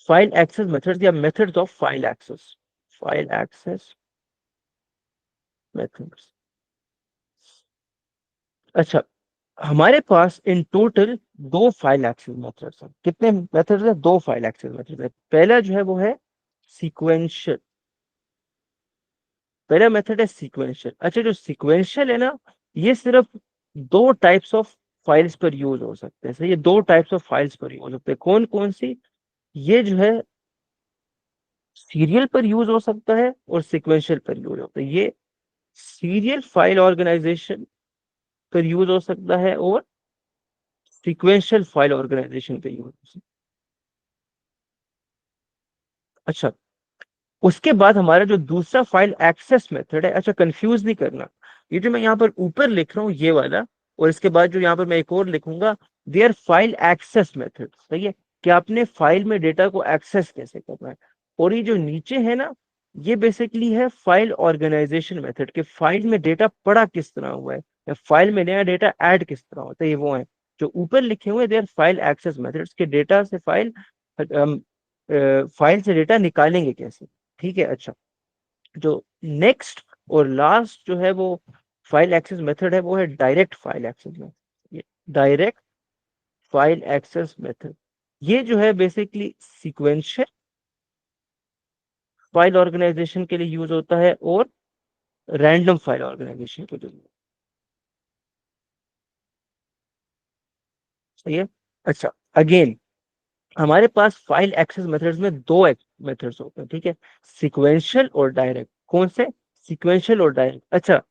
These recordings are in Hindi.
फाइल एक्सेस मेथड्स या methods of file access, file access methods. अच्छा, हमारे पास इन टोटल दो फाइल एक्सेस मेथड्स हैं। कितने मेथड्स हैं? दो फाइल एक्सेस मेथड्स है। पहला जो है वो है सीक्वेंशियल, पहला मेथड है सीक्वेंशियल। अच्छा, जो सीक्वेंशियल है ना, ये सिर्फ दो टाइप्स ऑफ फाइल्स पर यूज हो सकते हैं। सही है, दो टाइप्स ऑफ फाइल्स पर यूज होते हैं। कौन कौन सी? ये जो है सीरियल पर यूज हो सकता है और सीक्वेंशियल पर यूज होता है। ये सीरियल फाइल ऑर्गेनाइजेशन पर यूज हो सकता है और सीक्वेंशियल फाइल ऑर्गेनाइजेशन पे यूज हो सकता है। अच्छा, उसके बाद हमारा जो दूसरा फाइल एक्सेस मेथड है, अच्छा कंफ्यूज नहीं करना, ये जो मैं यहाँ पर ऊपर लिख रहा हूँ ये वाला, और इसके बाद जो यहाँ पर मैं एक और लिखूंगा, they are file access method. सही है, कि आपने फाइल में डेटा को एक्सेस कैसे करना है। और ये जो नीचे है ना, ये बेसिकली है फाइल ऑर्गेनाइजेशन मेथड, के फाइल में डेटा पड़ा किस तरह हुआ है या फाइल में नया डेटा ऐड किस तरह होता है। ये वो है जो ऊपर लिखे हुए, they are file access methods, के डेटा से फाइल से डेटा निकालेंगे कैसे। ठीक है। अच्छा, जो नेक्स्ट और लास्ट जो है वो फाइल एक्सेस मेथड है, वो है direct file access method. Direct file access method ये जो है बेसिकली सीक्वेंशियल फाइल ऑर्गेनाइजेशन के लिए यूज होता है और रैंडम फाइल ऑर्गेनाइजेशन के लिए। सही है। अच्छा, अगेन हमारे पास फाइल एक्सेस मेथड्स में दो मेथड्स होते हैं। ठीक है, सीक्वेंशियल और डायरेक्ट। कौन से? सीक्वेंशियल और डायरेक्ट। अच्छा,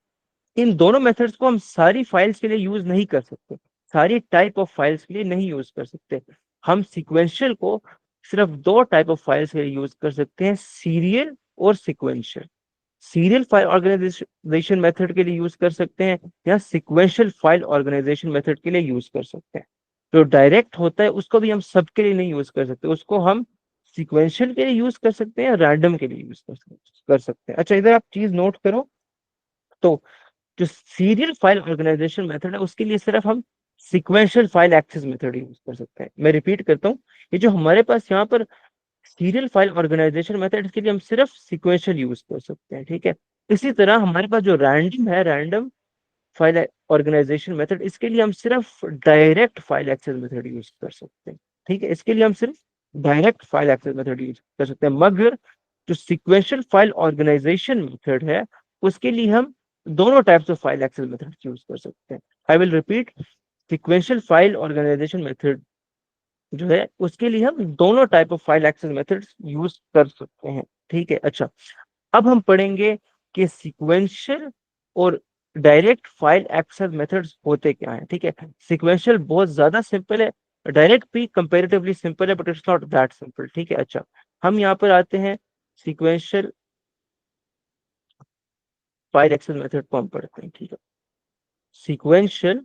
इन दोनों मेथड्स को हम सारी फाइल्स के लिए यूज नहीं कर सकते, सारी टाइप ऑफ फाइल्स के लिए नहीं यूज कर सकते। हम सीक्वेंशियल को सिर्फ दो टाइप ऑफ फाइल्स के लिए यूज कर सकते हैं, सीरियल और sequential. Serial file organisation method के लिए यूज कर सकते हैं या सीक्वेंशियल फाइल ऑर्गेनाइजेशन मेथड के लिए यूज कर सकते हैं। जो डायरेक्ट होता है उसको भी हम सबके लिए नहीं यूज कर सकते, उसको हम सीक्वेंशियल के लिए यूज कर सकते हैं या रैंडम के लिए यूज कर सकते हैं। अच्छा, इधर आप चीज नोट करो। तो जो सीरियल फाइल ऑर्गेनाइजेशन मेथड है उसके लिए सिर्फ हम sequential file access method use कर सकते हैं। मैं रिपीट करता हूँ, ये जो हमारे पास यहाँ पर सीरियल फाइल ऑर्गेनाइजेशन मेथड के लिए हम सिर्फ सीक्वेंशियल यूज कर सकते हैं। ठीक है। इसी तरह हमारे पास जो रैंडम है, रैंडम फाइल ऑर्गेनाइजेशन मेथड, इसके लिए हम सिर्फ direct file access method use कर सकते हैं। ठीक है, इसके लिए हम सिर्फ direct file access method use कर सकते हैं। मगर जो सीक्वेंशियल फाइल ऑर्गेनाइजेशन मेथड है उसके लिए हम दोनों types of file access method use कर सकते हैं। I will repeat, sequential file organisation method जो है उसके लिए हम दोनों type of file access methods use कर सकते हैं। ठीक है। अच्छा, अब हम पढ़ेंगे कि सीक्वेंशियल और डायरेक्ट फाइल एक्सेस मेथड्स होते क्या हैं। ठीक है, सीक्वेंशियल बहुत ज्यादा सिंपल है, डायरेक्ट भी कंपैरेटिवली सिंपल है, but it's not that simple. ठीक है। अच्छा, हम यहाँ पर आते हैं सीक्वेंशियल फाइल एक्सेस मेथड को हम पढ़ते हैं। ठीक है, sequential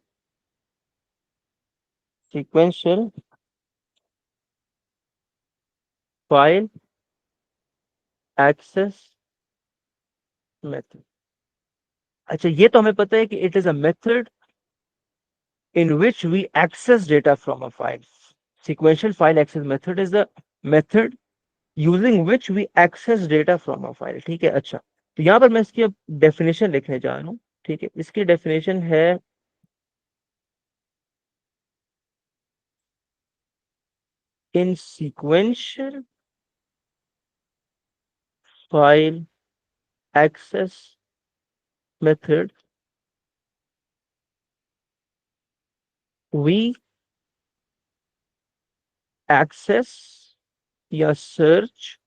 sequential file access method. अच्छा, ये तो हमें पता है कि it is a method in which we access data from a file. Sequential file access method is the method using which we access data from a file. ठीक है। अच्छा, तो यहाँ पर मैं इसकी अब डेफिनेशन लिखने जा रहा हूँ। ठीक है, इसकी डेफिनेशन है in sequential file access method we access या search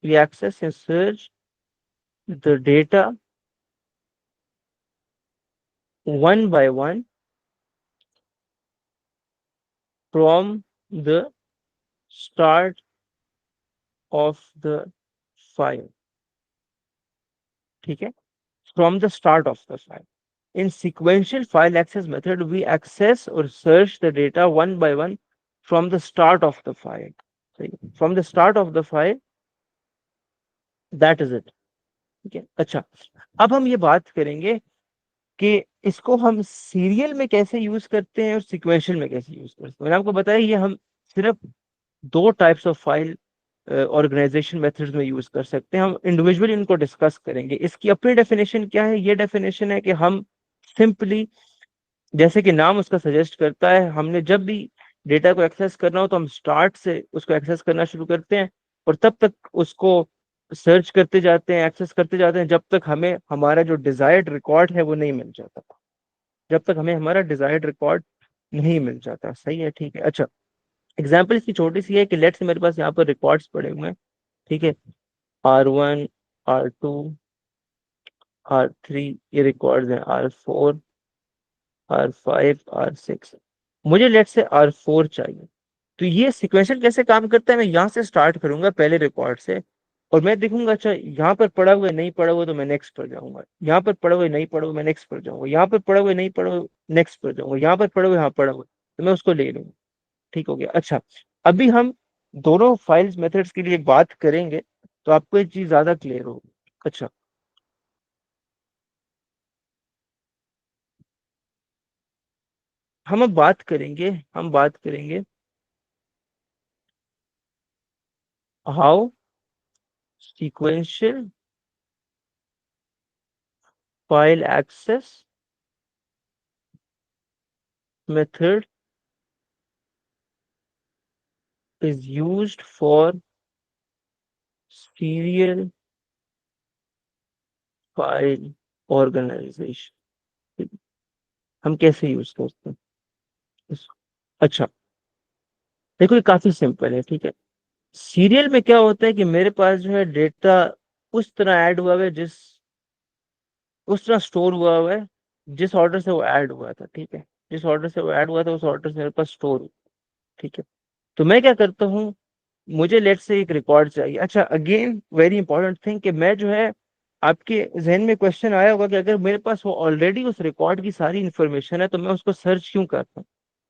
we access and search the data one by one from the start of the file. ठीक है, from the start of the file. In sequential file access method, we access or search the data one by one from the start of the file. सही है? From the start of the file, that is it. ठीक है। अच्छा, अब हम ये बात करेंगे कि इसको हम सीरियल में कैसे यूज करते हैं और सिक्वेंशियल में कैसे यूज करते हैं। मैंने आपको बताया ये हम सिर्फ दो types of file organisation methods में यूज कर सकते हैं। हम इंडिविजुअली इनको डिस्कस करेंगे। इसकी अपनी डेफिनेशन क्या है? ये डेफिनेशन है कि हम सिंपली, जैसे कि नाम उसका सजेस्ट करता है, हमने जब भी डेटा को एक्सेस करना हो तो हम स्टार्ट से उसको एक्सेस करना शुरू करते हैं और तब तक उसको सर्च करते जाते हैं, एक्सेस करते जाते हैं, जब तक हमें हमारा जो डिजायर्ड रिकॉर्ड है वो नहीं मिल जाता। जब तक हमें हमारा डिजायर्ड रिकॉर्ड नहीं मिल जाता। सही है, ठीक है। अच्छा, एग्जाम्पल इसकी छोटी सी है कि लेट्स से मेरे पास यहाँ पर रिकॉर्ड्स पड़े हुए हैं, ठीक है। R1, R2, R3, ये रिकॉर्ड्स हैं, R4, R5, R6। मुझे लेट्स से R4 चाहिए। तो ये सिक्वेंशियल कैसे काम करता है? मैं यहाँ से स्टार्ट करूंगा पहले रिकॉर्ड से और मैं देखूंगा अच्छा यहाँ पर पड़ा हुआ है, नहीं पड़ा हुआ, तो मैं नेक्स्ट पर जाऊंगा। यहाँ पर पड़ा हुआ है, नहीं पड़ा हुआ, मैं नेक्स्ट पर जाऊंगा। यहाँ पर पड़ा हुआ है, नहीं पड़ा हुआ, नेक्स्ट पर जाऊंगा। यहाँ पर पड़ा हुआ है, यहाँ पड़ा हुआ है, तो मैं उसको ले लूंगा। ठीक हो गया। अच्छा, अभी हम दोनों फाइल्स मेथड्स के लिए बात करेंगे तो आपको एक चीज ज्यादा क्लियर होगी। अच्छा, हम अब बात करेंगे, हम बात करेंगे how sequential file access method is used for serial file organization। हम कैसे यूज करते हैं इसको? अच्छा, देखो ये काफी सिंपल है, ठीक है। सीरियल में क्या होता है कि मेरे पास जो है डेटा उस तरह ऐड हुआ है, उस तरह स्टोर हुआ है जिस ऑर्डर से वो ऐड हुआ था, ठीक है। जिस ऑर्डर से वो ऐड हुआ था उस ऑर्डर से मेरे पास स्टोर, ठीक है। तो मैं क्या करता हूँ, मुझे लेट से एक रिकॉर्ड चाहिए। अच्छा, अगेन वेरी इंपॉर्टेंट थिंग कि मैं जो है, आपके जहन में क्वेश्चन आया होगा कि अगर मेरे पास वो ऑलरेडी उस रिकॉर्ड की सारी इंफॉर्मेशन है तो मैं उसको सर्च क्यों करता हूँ?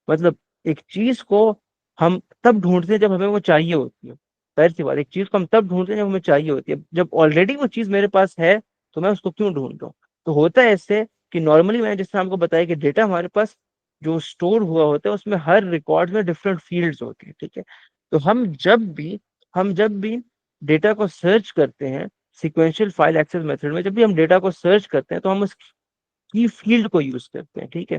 मतलब एक चीज को हम तब ढूंढते हैं जब हमें वो चाहिए होती है। जाहिर सी बात, एक चीज को हम तब ढूंढते हैं जब हमें चाहिए होती है। जब ऑलरेडी वो चीज मेरे पास है तो मैं उसको क्यों ढूंढ रहा हूँ? तो होता है ऐसे कि नॉर्मली मैंने जिस तरह आपको बताया कि डेटा हमारे पास जो स्टोर हुआ होता है उसमें हर रिकॉर्ड में डिफरेंट फील्ड्स होती है, ठीक है। तो हम जब भी डेटा को सर्च करते हैं सिक्वेंशियल फाइल एक्सेस मेथड में, जब भी हम डेटा को सर्च करते हैं तो हम उस की फील्ड को यूज करते हैं, ठीक है।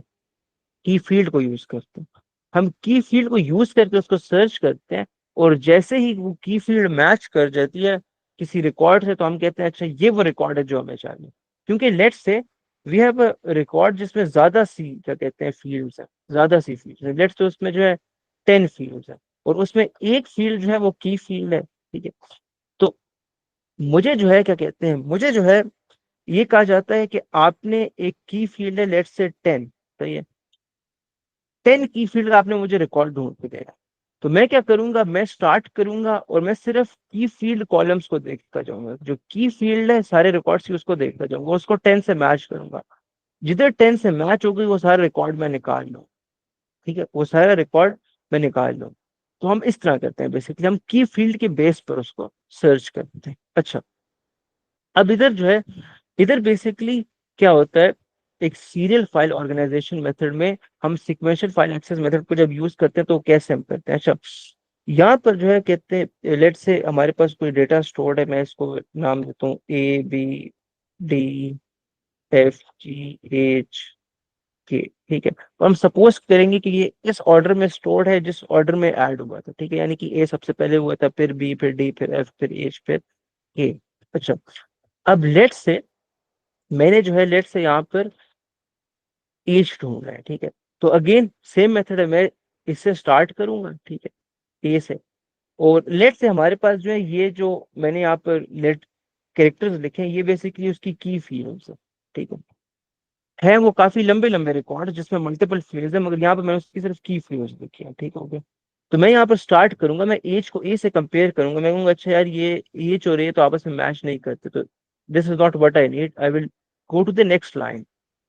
की फील्ड को यूज करते हैं। हम की फील्ड को यूज करके उसको सर्च करते हैं और जैसे ही वो की फील्ड मैच कर जाती है किसी रिकॉर्ड से तो हम कहते हैं अच्छा ये वो रिकॉर्ड है जो हमें चाहिए। क्योंकि let's say we have a record जिसमें ज्यादा सी क्या कहते हैं फील्ड्स है, ज्यादा सी फील्ड्स है। लेट्स से उसमें जो है 10 फील्ड्स है और उसमें एक फील्ड जो है वो की फील्ड है, ठीक है। तो मुझे जो है क्या कहते हैं, मुझे जो है ये कहा जाता है कि आपने एक की फील्ड है लेट्स से 10, सही है। 10 की फील्ड का आपने मुझे रिकॉर्ड ढूंढ के देना। तो मैं क्या करूंगा, मैं स्टार्ट करूंगा और मैं सिर्फ की फील्ड कॉलम्स को देखता जाऊंगा। जो की फील्ड है सारे रिकॉर्ड्स की उसको देखता जाऊंगा, उसको 10 से मैच करूंगा। जिधर 10 से मैच हो गई वो सारा रिकॉर्ड मैं निकाल लूँ, ठीक है। वो सारा रिकॉर्ड मैं निकाल लूँ। तो हम इस तरह करते हैं, बेसिकली हम की फील्ड के बेस पर उसको सर्च करते हैं। अच्छा, अब इधर जो है, इधर बेसिकली क्या होता है, एक सीरियल फाइल ऑर्गेनाइजेशन मेथड में हम सिक्वेंशियल फाइल एक्सेस मेथड को जब यूज करते हैं तो कैसे हम करते हैं? अच्छा, यहाँ पर जो है कहते हैं लेट से हमारे पास कोई डेटा स्टोर्ड है, मैं इसको नाम देता हूँ ABDFGH के, ठीक है। तो हम सपोज करेंगे कि ये इस ऑर्डर में स्टोर्ड है जिस ऑर्डर में ऐड हुआ था, ठीक है। यानी कि ए सबसे पहले हुआ था, फिर बी, फिर डी, फिर एफ, फिर एच, फिर के। अच्छा, अब लेट से मैंने जो है लेट से यहाँ पर एज ढूंढना है, ठीक है। तो अगेन सेम मेथड है, मैं इससे स्टार्ट करूंगा, ठीक है, ए से। और लेट से हमारे पास जो है ये जो मैंने यहाँ पर लेट कैरेक्टर्स लिखे हैं ये बेसिकली उसकी की फील्ड्स है, ठीक है वो काफी लंबे लंबे रिकॉर्ड जिसमें मल्टीपल फील्ड्स है, मगर यहाँ पर मैंने उसकी सिर्फ की फील्ड्स लिखी है, ठीक हो गया। तो मैं यहाँ पर स्टार्ट करूंगा, मैं एज को ए से कंपेयर करूंगा। मैं कहूंगा अच्छा यार ये एज और ए तो आपस में मैच नहीं करते, तो this is not what I need, I will go to the next line.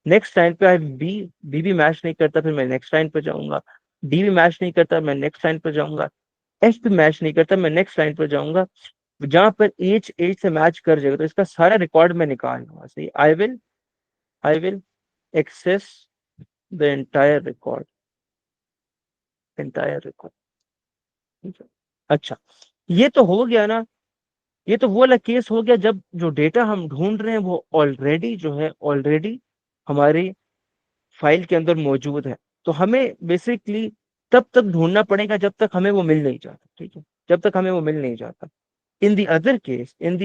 Next line पे आई बी, बी भी मैच नहीं करता, फिर मैं नेक्स्ट लाइन पे जाऊंगा। डी भी मैच नहीं करता, मैं नेक्स्ट लाइन पे जाऊंगा। एफ भी मैच नहीं करता, मैं नेक्स्ट लाइन पे जाऊंगा। जहां पर एज एज से मैच कर जाएगा तो इसका सारा रिकॉर्ड मैं निकाल लूंगा। सही, I will access the entire record, ठीक है। अच्छा, ये तो हो गया ना, ये तो वो वाला केस हो गया जब जो डेटा हम ढूंढ रहे हैं वो ऑलरेडी जो है ऑलरेडी हमारी फाइल के अंदर मौजूद है। तो हमें बेसिकली तब तक ढूंढना पड़ेगा जब तक हमें वो मिल नहीं जाता, ठीक है, जब तक हमें वो मिल नहीं जाता। In the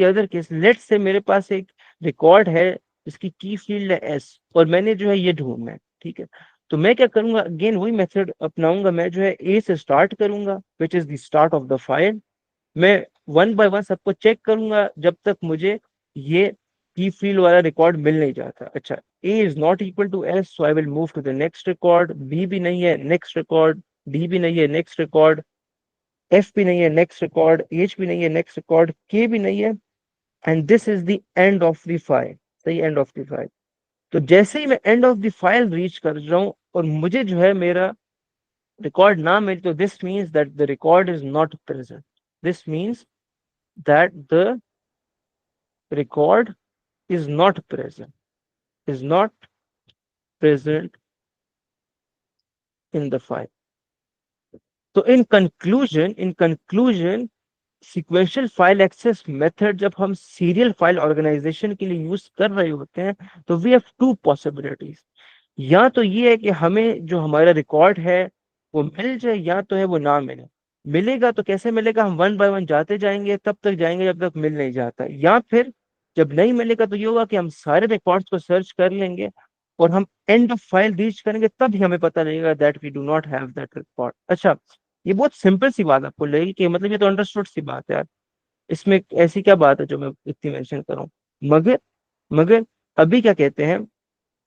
other case let's say मेरे पास एक रिकॉर्ड है जिसकी की फील्ड है एस, और मैंने जो है ये ढूंढना है, ठीक है। तो मैं क्या करूंगा, अगेन वही मेथड अपनाऊंगा, मैं जो है ए से स्टार्ट करूंगा which is the start of the file. मैं वन बाय वन सबको चेक करूंगा जब तक मुझे ये की फील्ड वाला रिकॉर्ड मिल नहीं जाता। अच्छा, A is not equal to S, so I will move to the next record, B भी नहीं है, नेक्स्ट रिकॉर्ड, डी भी नहीं है, नेक्स्ट रिकॉर्ड, एफ भी नहीं है, नेक्स्ट रिकॉर्ड, एच भी नहीं है, नेक्स्ट रिकॉर्ड, के भी नहीं है, and this is the end of the file. सही, एंड ऑफ द फाइल। तो जैसे ही मैं end of the file reach कर रहा हूँ और मुझे जो है मेरा रिकॉर्ड ना मिले, तो this means that the record is not present. This means that the record is not present, is not present in the file. तो in conclusion sequential file access method जब हम सीरियल फाइल ऑर्गेनाइजेशन के लिए यूज कर रहे होते हैं, तो वी हैव टू पॉसिबिलिटीज। या तो ये है कि हमें जो हमारा रिकॉर्ड है वो मिल जाए, या तो है वो ना मिले। मिलेगा तो कैसे मिलेगा, हम वन बाय वन जाते जाएंगे, तब तक जाएंगे जब तक मिल नहीं जाता। या फिर जब नहीं मिलेगा तो ये होगा कि हम सारे रिकॉर्ड्स को सर्च कर लेंगे और हम एंड ऑफ फाइल रीच करेंगे, तब ही हमें पता लगेगा that we do not have that record. अच्छा, ये बहुत सिंपल सी बात आपको लगेगी कि मतलब ये तो अंडरस्टूड सी बात है यार, इसमें ऐसी क्या बात है जो मैं इतनी मेंशन करूं। मगर मगर अभी क्या कहते हैं,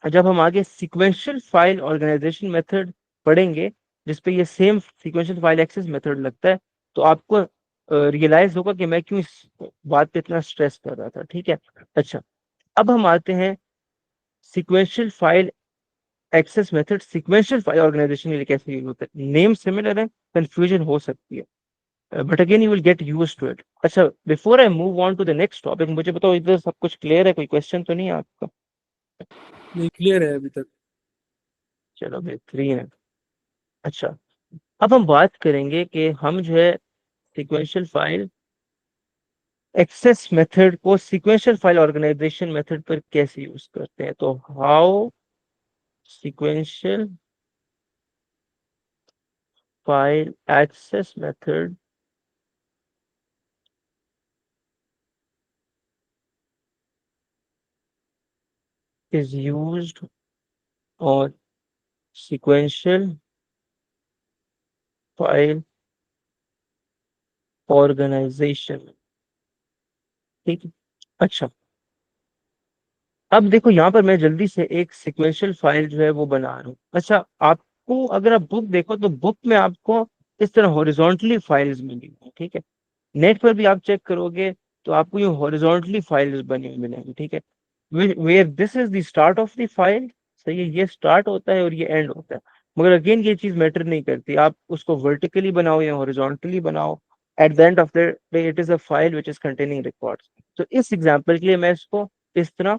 जब हम आगे सीक्वेंशियल फाइल ऑर्गेनाइजेशन मेथड पढ़ेंगे जिसपे ये same sequential file access method लगता है, तो आपको रियलाइज होगा कि मैं क्यों इस बात पे इतना स्ट्रेस कर रहा था, ठीक है। अच्छा, अब हम आते हैं sequential file access method sequential file organisation के लिए कैसे यूज होता है। नेम सिमिलर है, कंफ्यूजन हो सकती है, but again you will get use to it. अच्छा, before I move on to the next topic, मुझे बताओ इधर सब कुछ क्लियर है, कोई क्वेश्चन तो नहीं है आपका? नहीं, क्लियर है अभी तक। चलो बेहतरीन है। अच्छा, अब हम बात करेंगे कि हम जो है सीक्वेंशियल फाइल एक्सेस मेथड को सीक्वेंशियल फाइल ऑर्गेनाइजेशन मेथड पर कैसे यूज करते हैं। तो how sequential file access method is used on sequential file organization, ठीक है। अच्छा, अब देखो यहाँ पर मैं जल्दी से एक सिक्वेंशियल फाइल जो है वो बना रहा हूँ। अच्छा, आपको अगर आप बुक देखो तो बुक में आपको इस तरह हॉरिजॉन्टली फाइल्स मिली हैं, ठीक है। नेट पर भी आप चेक करोगे तो आपको ये हॉरिजॉन्टली फाइल्स बनी हुई मिलेंगी, ठीक है। Where this is the start of the file, सही है, ये स्टार्ट होता है और ये एंड होता है। मगर अगेन ये चीज मैटर नहीं करती, आप उसको वर्टिकली बनाओ या हॉरिजॉन्टली बनाओ, at the end of the day it is a file which is containing records. तो इस एग्जांपल के लिए मैं इसको इस तरह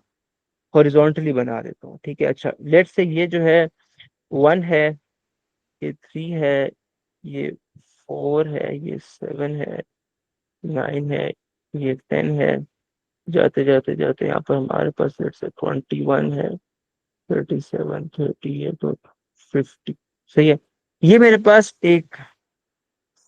हॉरिजॉन्टली बना देता हूँ, ठीक है। अच्छा, लेट्स से ये जो है वन है, ये थ्री है, ये फोर है, ये सेवन है, नाइन है, ये टेन है। जाते जाते जाते यहाँ पर हमारे पास लेट्स से 21 है, 37, 30 है, तो 50। सही है। ये मेरे पास एक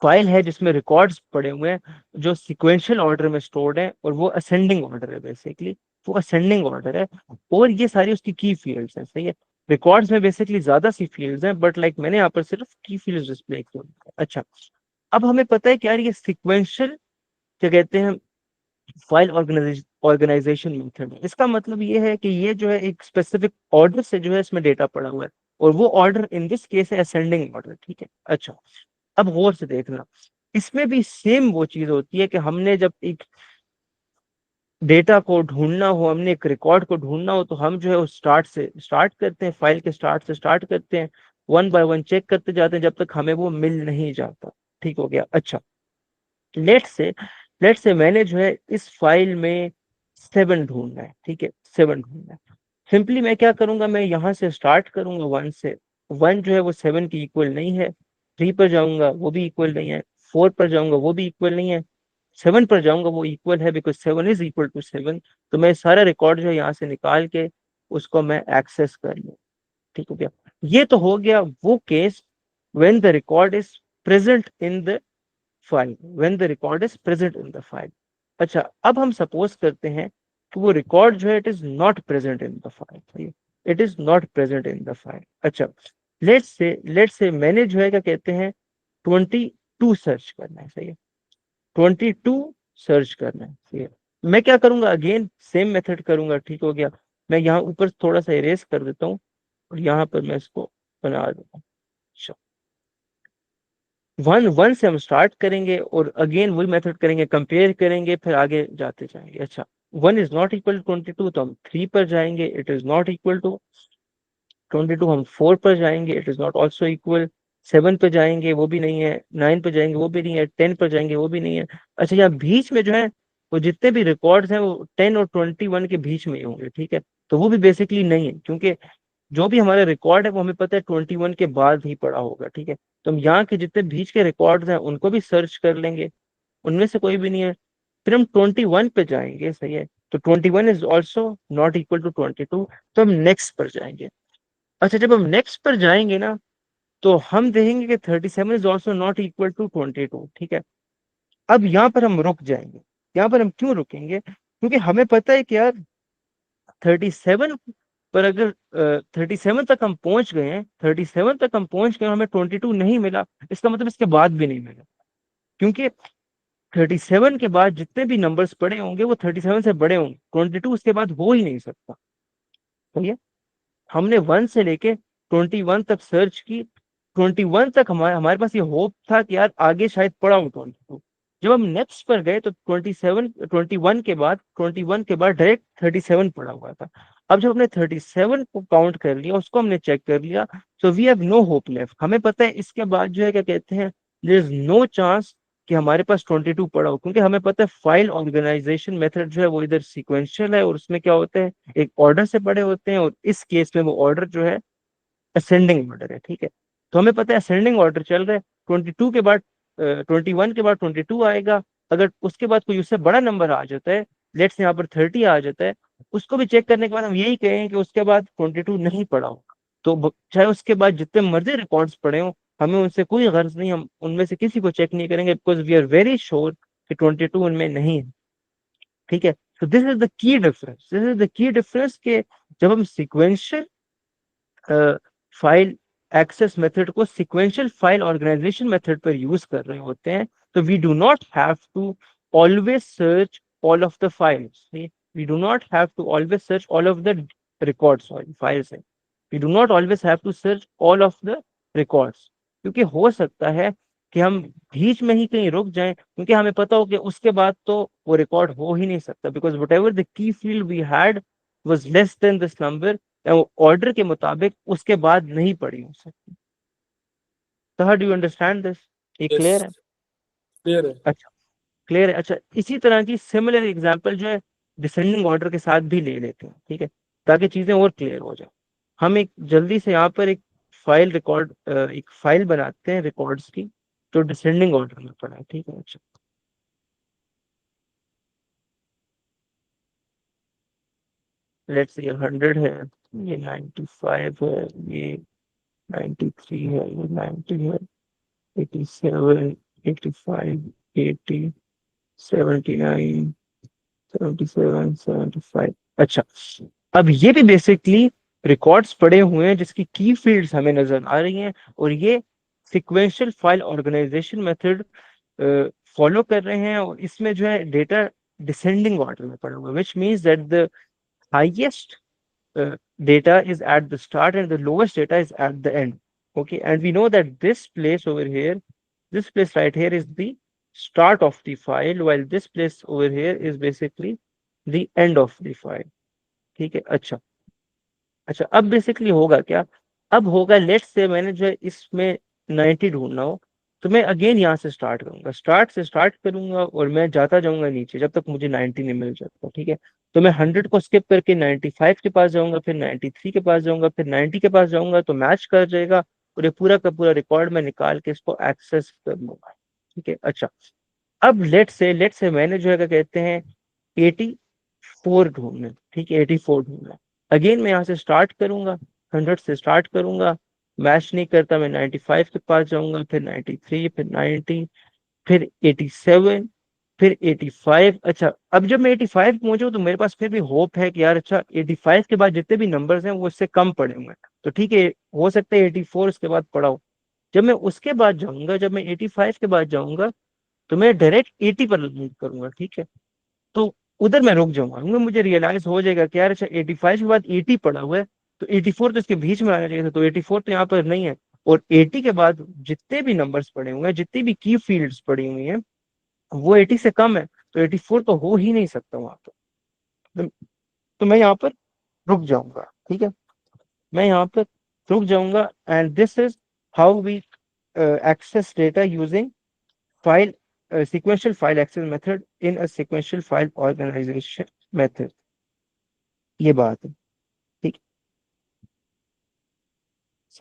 फाइल है जिसमें रिकॉर्ड्स पड़े हुए हैं जो सिक्वेंशियल ऑर्डर में स्टोर्ड है, और वो असेंडिंग ऑर्डर है बेसिकली, वो असेंडिंग ऑर्डर है। और ये सारी उसकी की फील्ड्स हैं, सही है। रिकॉर्ड्स में बेसिकली ज्यादा सी फील्ड्स हैं, बट लाइक मैंने यहाँ पर सिर्फ की फील्ड्स डिस्प्ले की हुई हैं। अच्छा, अब हमें पता है कि यार ये सिक्वेंशियल क्या कहते हैं फाइल ऑर्गेनाइजेशन मेथड है। इसका मतलब ये है कि ये जो है एक स्पेसिफिक ऑर्डर से जो है इसमें डेटा पड़ा हुआ है, और वो ऑर्डर इन दिस केस है असेंडिंग ऑर्डर, ठीक है। अच्छा, अब गौर से देखना, इसमें भी सेम वो चीज होती है कि हमने जब एक डेटा को ढूंढना हो, हमने एक रिकॉर्ड को ढूंढना हो, तो हम जो है उस स्टार्ट से स्टार्ट करते हैं, फाइल के स्टार्ट से स्टार्ट करते हैं, वन बाय वन चेक करते जाते हैं जब तक हमें वो मिल नहीं जाता। ठीक हो गया। अच्छा, लेट से लेट से मैंने जो है इस फाइल में सेवन ढूंढना है, ठीक है, सेवन ढूंढना है। सिंपली मैं क्या करूंगा, मैं यहाँ से स्टार्ट करूंगा वन से। वन जो है वो सेवन की इक्वल नहीं है, थ्री पर जाऊंगा वो भी इक्वल नहीं है, फोर पर जाऊंगा वो भी इक्वल नहीं है, 7 पर जाऊंगा वो इक्वल है, बिकॉज 7 इज इक्वल टू 7। तो मैं सारा रिकॉर्ड जो है यहाँ से निकाल के उसको मैं एक्सेस कर लूँ। ठीक हो गया। ये तो हो गया वो case when the record is present in the file, when the record is present in the file. अच्छा, अब हम सपोज करते हैं कि वो रिकॉर्ड जो है it is not present in the file, it is not present in the file. अच्छा, लेट्स से मैंने जो है क्या कहते हैं 22 सर्च करना है, सही है, 22 सर्च करना है, सही है। मैं क्या करूंगा, अगेन सेम मेथड करूंगा। ठीक हो गया। मैं यहाँ ऊपर थोड़ा सा इरेज कर देता हूँ और यहाँ पर मैं इसको बना देता हूँ। अच्छा, 1 से हम स्टार्ट करेंगे और अगेन वही मेथड करेंगे, कंपेयर करेंगे, फिर आगे जाते जाएंगे। अच्छा, 1 इज नॉट इक्वल टू 22, तो हम 3 पर जाएंगे, it is not equal to 22। हम 4 पर जाएंगे, it is not also equal. 7 पे जाएंगे, वो भी नहीं है। 9 पे जाएंगे, वो भी नहीं है। 10 पर जाएंगे, वो भी नहीं है। अच्छा, यहाँ बीच में जो है वो जितने भी रिकॉर्ड्स हैं वो 10 और 21 के बीच में ही होंगे। ठीक है, तो वो भी बेसिकली नहीं है, क्योंकि जो भी हमारा रिकॉर्ड है वो हमें पता है 21 के बाद ही पड़ा होगा। ठीक है, तो हम यहाँ के जितने बीच के रिकॉर्ड्स हैं उनको भी सर्च कर लेंगे, उनमें से कोई भी नहीं है। फिर हम 21 पे जाएंगे, सही है, तो 21 is also not equal to 22, तो हम नेक्स्ट पर जाएंगे। अच्छा, जब हम नेक्स्ट पर जाएंगे ना, तो हम देखेंगे कि 37 is also not equal to 22। ठीक है, अब यहाँ पर हम रुक जाएंगे। यहाँ पर हम क्यों रुकेंगे, क्योंकि हमें पता है कि यार 37 पर अगर 37 तक हम पहुंच गए हैं, 37 तक हम पहुंच गए, हमें 22 नहीं मिला, इसका मतलब इसके बाद भी नहीं मिला, क्योंकि 37 के बाद जितने भी नंबर्स पड़े होंगे वो 37 से बड़े होंगे, 22 उसके बाद हो ही नहीं सकता। सही है, हमने 1 से लेके 21 तक सर्च की। 21 तक हमारे हमारे पास ये होप था कि यार आगे शायद पड़ा हो 22। जब हम नेक्स्ट पर गए तो 21 के बाद डायरेक्ट 37 पड़ा हुआ था। अब जब हमने 37 को काउंट कर लिया, उसको हमने चेक कर लिया, so we have no hope left. हमें पता है इसके बाद जो है क्या कहते हैं, देयर इज नो चांस कि हमारे पास 22 पड़ा हो, क्योंकि हमें पता है फाइल ऑर्गेनाइजेशन मेथड जो है वो इधर सीक्वेंशियल है और उसमें क्या होता है, एक ऑर्डर से पड़े होते हैं, और इस केस में वो ऑर्डर जो है असेंडिंग ऑर्डर है। ठीक है, तो हमें पता है असेंडिंग ऑर्डर चल रहा है। 22 के बाद 21 के बाद 22 आएगा। अगर उसके बाद कोई उससे बड़ा नंबर आ जाता है, लेट्स यहाँ पर 30 आ जाता है, उसको भी चेक करने के बाद हम यही कहें कि उसके बाद 22 नहीं पड़ा हो। तो चाहे उसके बाद जितने मर्जी रिकॉर्ड्स पड़े हो, हमें उनसे कोई गर्ज नहीं, हम उनमें से किसी को चेक नहीं करेंगे, because we are very sure कि 22 उनमें नहीं है। ठीक है, तो this is the key difference, this is the key difference के जब हम सिक्वेंशियल फाइल एक्सेस मेथड को सिक्वेंशियल फाइल ऑर्गेनाइजेशन मेथड पर यूज कर रहे होते हैं, तो we do not have to always search all of the files, we do not have to always search all of the records, sorry files है, we do not always have to search all of the records, क्योंकि हो सकता है कि हम बीच में ही कहीं रुक जाएं, क्योंकि हमें पता हो कि उसके बाद तो वो रिकॉर्ड हो ही नहीं सकता, because whatever the key field we had was less than this number, order के मुताबिक उसके बाद नहीं पड़ी हो सकती। तो how do you understand this, ये यस, क्लियर है? क्लियर है। अच्छा, क्लियर है। अच्छा, इसी तरह की सिमिलर एग्जांपल जो है डिसेंडिंग ऑर्डर के साथ भी ले लेते हैं, ठीक है, ताकि चीजें और क्लियर हो जाए। हम एक जल्दी से यहाँ पर एक एक फाइल बनाते हैं रिकॉर्ड्स की, जो डिसेंडिंग ऑर्डर में पड़ा है। ठीक है, अच्छा, लेट्स ये 100 है, ये 95 है, ये 93 है, ये 90 है, 87, 85, 80, 79, 77, 75। अच्छा, अब ये भी बेसिकली रिकॉर्ड्स पड़े हुए हैं जिसकी की फील्ड्स हमें नजर आ रही हैं, और ये sequential file organisation method follow कर रहे हैं, और इसमें जो है डेटा डिसेंडिंग ऑर्डर में पड़ा हुआ है, which means that the highest data is at the start and the lowest data is at the end. Okay, and we know that this place over here, this place right here is the start of the file, while this place over here is basically the end of the file. ठीक है, अच्छा, अच्छा, अब बेसिकली होगा क्या, अब होगा लेट्स से मैंने जो है इसमें 90 ढूंढना हो, तो मैं अगेन यहाँ से स्टार्ट करूंगा, स्टार्ट से स्टार्ट करूंगा और मैं जाता जाऊंगा नीचे जब तक मुझे 90 नहीं मिल जाता। ठीक है, तो मैं 100 को स्किप करके 95 के पास जाऊंगा, फिर 93 के पास जाऊंगा, फिर 90 के पास जाऊंगा, तो मैच कर जाएगा, और ये पूरा का पूरा रिकॉर्ड मैं निकाल के इसको एक्सेस कर लूंगा। ठीक है, अच्छा, अब लेट से मैंने जो है क्या कहते हैं 84 ढूंढना है, ठीक है, 84 ढूंढना है। अगेन मैं यहाँ से स्टार्ट करूंगा, 100 से स्टार्ट करूंगा, मैच नहीं करता, मैं 95 के पास जाऊंगा, फिर 93, फिर 90, फिर 87, फिर 85। अच्छा, अब जब मैं 85 पहुंचू तो मेरे पास फिर भी होप है कि यार अच्छा 85 के बाद जितने भी नंबर्स हैं वो इससे कम पड़े हुए हैं, तो ठीक है, हो सकता है 84 उसके बाद पड़ा हो। जब मैं उसके बाद जाऊंगा, जब मैं 85 के बाद जाऊंगा, तो मैं डायरेक्ट 80 पर मूव करूंगा, ठीक है। तो उधर मैं रुक जाऊंगा क्योंकि मुझे रियलाइज हो जाएगा कि यार अच्छा 85 के बाद 80 पड़ा हुआ है, तो 84 तो इसके बीच में आना चाहिए था, तो 84 तो यहाँ पर नहीं है। और 80 के बाद जितने भी नंबर्स पड़े हुए हैं, जितनी भी की फील्ड्स पड़ी हुई हैं, वो 80 से कम है, तो 84 तो हो ही नहीं सकता वहां पर। तो, तो मैं यहाँ पर रुक जाऊंगा, ठीक है, मैं यहाँ पर रुक जाऊंगा। And this is how we access data using file sequential file access method in a sequential file organization method। ये बात है, ठीक,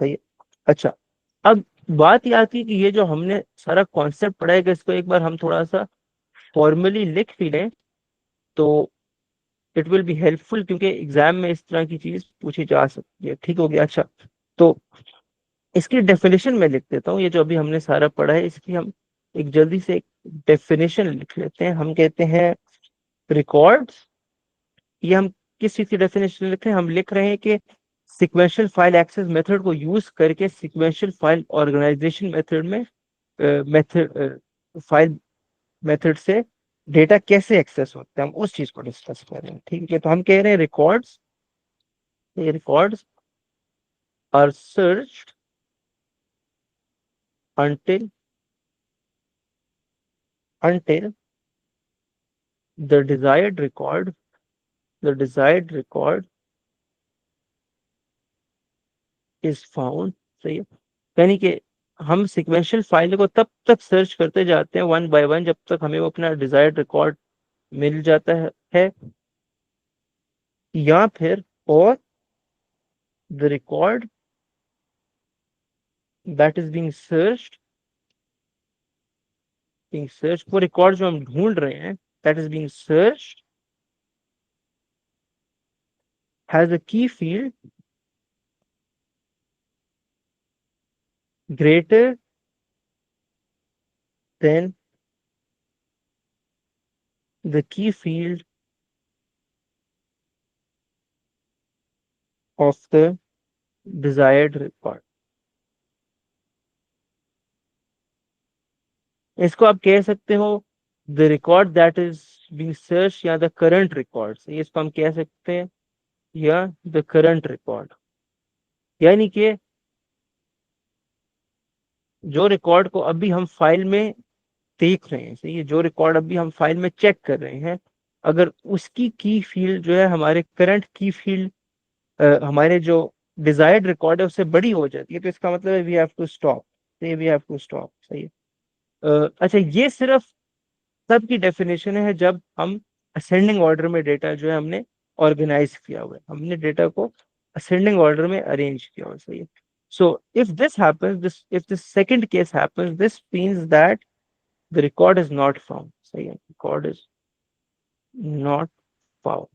सही है। अच्छा, अब बात ये आती है कि ये जो हमने सारा कॉन्सेप्ट पढ़ा है कि इसको एक बार हम थोड़ा सा फॉर्मली लिख भी लें, तो इट विल बी हेल्पफुल, क्योंकि एग्जाम में इस तरह की चीज पूछी जा सकती है, ठीक हो गया। अच्छा, तो इसकी डेफिनेशन में लिख देता हूँ, ये जो अभी हमने सारा पढ़ा है इसकी हम एक जल्दी से एक डेफिनेशन लिख लेते हैं। हम कहते हैं रिकॉर्ड्स, ये हम किस चीज की डेफिनेशन लिख रहे हैं, हम लिख रहे हैं कि सिक्वेंशियल फाइल एक्सेस मेथड को यूज करके सिक्वेंशियल फाइल ऑर्गेनाइजेशन मेथड में मेथड फाइल मेथड से डेटा कैसे एक्सेस होता है, हम उस चीज को डिस्कस कर रहे हैं, ठीक है। तो हम कह रहे हैं records are searched until until the desired record the desired record is found। सही है, यानी कि हम सिक्वेंशियल फाइल को तब तक सर्च करते जाते हैं वन बाय वन जब तक हमें वो अपना डिजायर्ड रिकॉर्ड मिल जाता है, या फिर और the record that is being search, वो रिकॉर्ड जो हम ढूंढ रहे हैं that is being search has a key field greater than the key field of the desired record. इसको आप कह सकते हो the record that is being search, या द करंट रिकॉर्ड, इसको हम कह सकते हैं, या द करंट रिकॉर्ड, यानी कि जो रिकॉर्ड को अभी हम फाइल में देख रहे हैं, सही है, जो रिकॉर्ड अभी हम फाइल में चेक कर रहे हैं, अगर उसकी की फील्ड जो है हमारे करंट की फील्ड हमारे जो डिजायर्ड रिकॉर्ड है उससे बड़ी हो जाती है, तो इसका मतलब है we have to stop, we have to stop, सही है। अच्छा, ये सिर्फ तब की डेफिनेशन है जब हम असेंडिंग ऑर्डर में डेटा जो है हमने ऑर्गेनाइज किया हुआ है, हमने डेटा को असेंडिंग ऑर्डर में अरेंज किया हुआ है, सही है। So if this happens, this if this second case happens, this means that the record is not found, सही है, रिकॉर्ड इज नॉट फाउंड।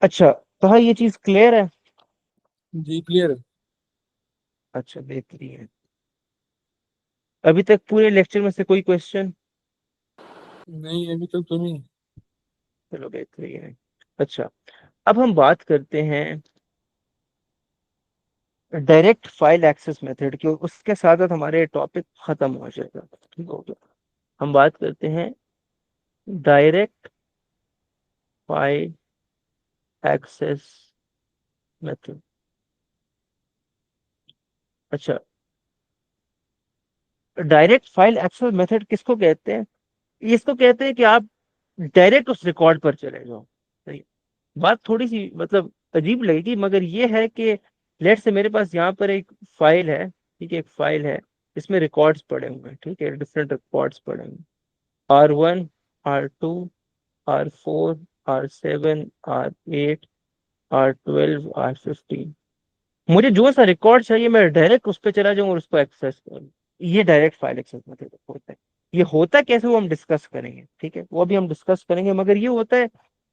अच्छा, तो हाँ, ये चीज क्लियर है। जी क्लियर है। अच्छा, बेहतरीन है। अभी तक पूरे लेक्चर में से कोई क्वेश्चन? नहीं अभी तक तो नहीं। चलो, बेहतरीन है। अच्छा, अब हम बात करते हैं डायरेक्ट फाइल एक्सेस मेथड की, उसके साथ साथ हमारे टॉपिक खत्म हो जाएगा, ठीक हो गया। हम बात करते हैं डायरेक्ट फाइल एक्सेस मेथड। अच्छा, डायरेक्ट फाइल एक्सेस मेथड किसको कहते हैं? इसको कहते हैं कि आप डायरेक्ट उस रिकॉर्ड पर चले जाओ, सही। बात थोड़ी सी मतलब अजीब लगेगी, मगर ये है कि लेट से मेरे पास यहाँ पर एक फाइल है, ठीक है, एक फाइल है, इसमें रिकॉर्ड्स पड़े हुए हैं, ठीक है, डिफरेंट रिकॉर्ड्स पड़े हुए हैं, R1, R2, R4, R7, R8, R12, R15। मुझे जो सा रिकॉर्ड चाहिए मैं डायरेक्ट उस पर चला जाऊँ और उसको एक्सेस करूँ। ये डायरेक्ट फाइल एक्सेस मेथड होता है। ये होता कैसे वो हम डिस्कस करेंगे, ठीक है, वो अभी हम डिस्कस करेंगे। मगर ये होता है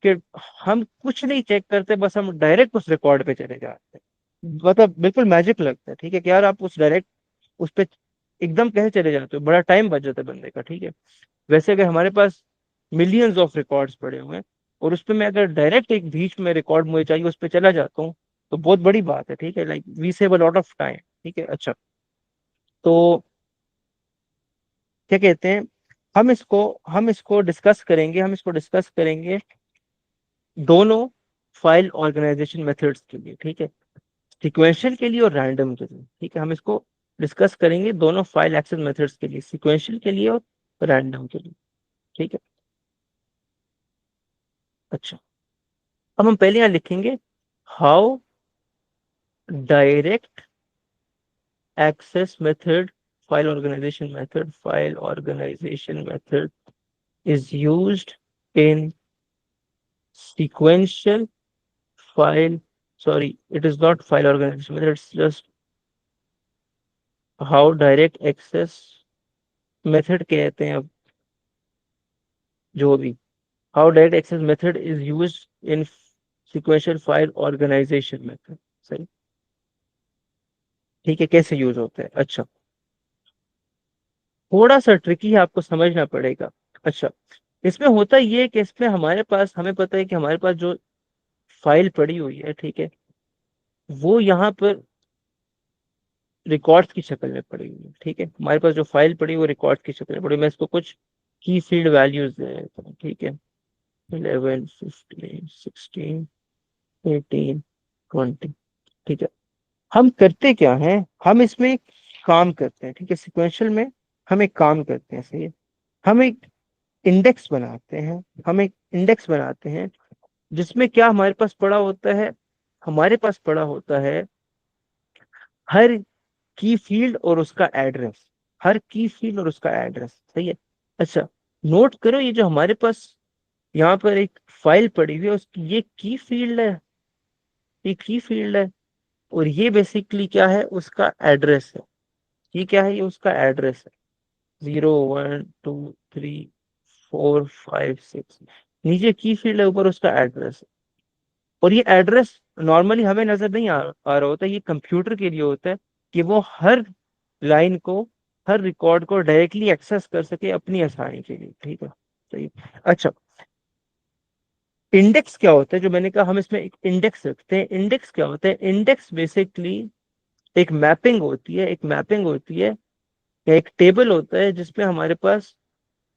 कि हम कुछ नहीं चेक करते, बस हम डायरेक्ट उस रिकॉर्ड पे चले जाते हैं। मतलब बिल्कुल मैजिक लगता है, ठीक है, कि यार आप उस डायरेक्ट उस पे एकदम कैसे चले जाते हो, बड़ा टाइम बच जाता है बंदे का, ठीक है। वैसे अगर हमारे पास मिलियंस ऑफ रिकॉर्ड्स पड़े हुए हैं और उस पे मैं अगर डायरेक्ट एक बीच में रिकॉर्ड मुझे चाहिए उस पे चला जाता हूँ, तो बहुत बड़ी बात है, ठीक है, like we save a lot of time, ठीक है। अच्छा, तो क्या कहते हैं, हम इसको डिस्कस करेंगे दोनों फाइल ऑर्गेनाइजेशन मेथड्स के लिए, ठीक है, सिक्वेंशियल के लिए और रैंडम के लिए, ठीक है। हम इसको डिस्कस करेंगे दोनों फाइल एक्सेस मेथड्स के लिए, सिक्वेंशियल के लिए और रैंडम के लिए, ठीक है। अच्छा, अब हम पहले यहाँ लिखेंगे how direct access method file organisation method is used in sequential file, sorry, it is not file organization method, it's just how direct access method कहते हैं अब, जो भी, how direct access method is used in sequential file organization method, सही, ठीक है, कैसे यूज होता है। अच्छा, थोड़ा सा ट्रिकी है, आपको समझना पड़ेगा। अच्छा, इसमें होता ये है कि इसमें हमें पता है कि हमारे पास जो फाइल पड़ी हुई है, ठीक है, वो यहाँ पर रिकॉर्ड्स की शक्ल में पड़ी हुई है, ठीक है। हमारे पास जो फाइल पड़ी वो रिकॉर्ड्स की शक्ल में पड़ी, मैं इसको कुछ की फील्ड वैल्यूज दे देता हूँ, ठीक है, 11 15 16 18 20, ठीक है। हम करते क्या है, हम इसमें एक काम करते हैं, ठीक है, सिक्वेंशियल में हम एक काम करते हैं, सही है। हम एक इंडेक्स बनाते हैं, जिसमें क्या हमारे पास पड़ा होता है, हमारे पास पड़ा होता है हर की फील्ड और उसका एड्रेस, सही है। अच्छा, नोट करो, ये जो हमारे पास यहाँ पर एक फाइल पड़ी हुई है, उसकी ये की फील्ड है, और ये बेसिकली क्या है, उसका एड्रेस है। ये क्या है, ये उसका एड्रेस है, 0 1 2 3 4 5 6, नीचे की फील्ड है, ऊपर उसका एड्रेस है। और ये एड्रेस नॉर्मली हमें नजर नहीं आ रहा होता, ये कंप्यूटर के लिए होता है कि वो हर लाइन को, हर रिकॉर्ड को डायरेक्टली एक्सेस कर सके अपनी आसानी के लिए, ठीक है, सही। अच्छा, इंडेक्स क्या होता है, जो मैंने कहा हम इसमें एक इंडेक्स रखते हैं, इंडेक्स क्या होता है, इंडेक्स बेसिकली एक मैपिंग होती है या एक टेबल होता है जिसमें हमारे पास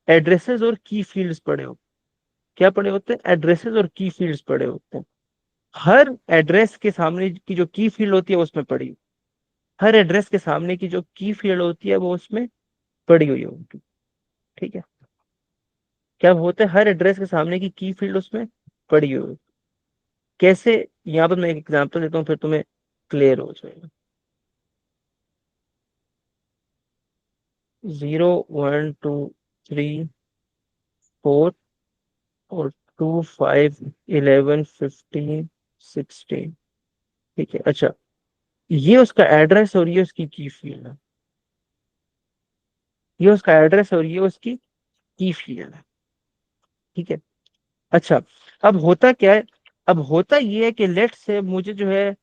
एड्रेसेस और की फील्ड्स पड़े होते हैं। क्या पड़े होते हैं, एड्रेसेस और की फील्ड्स पड़े होते हैं। हर एड्रेस के सामने की जो की फील्ड होती है वो उसमें पड़ी, हर एड्रेस के सामने की जो की फील्ड होती है वो उसमें पड़ी हुई होगी, ठीक है। क्या होता है, हर एड्रेस के सामने की फील्ड उसमें पड़ी हुई होगी। कैसे, यहाँ पर मैं एक एग्जांपल देता हूँ फिर तुम्हें क्लियर हो जाएगा। 0 1 2 3 4 और 2 5 11 15 16, ठीक है। अच्छा, ये उसका एड्रेस और ये उसकी की फील्ड है, ये उसका एड्रेस और ये उसकी की फील्ड है, ठीक है। अच्छा, अब होता क्या है, अब होता ये है कि लेट से मुझे जो है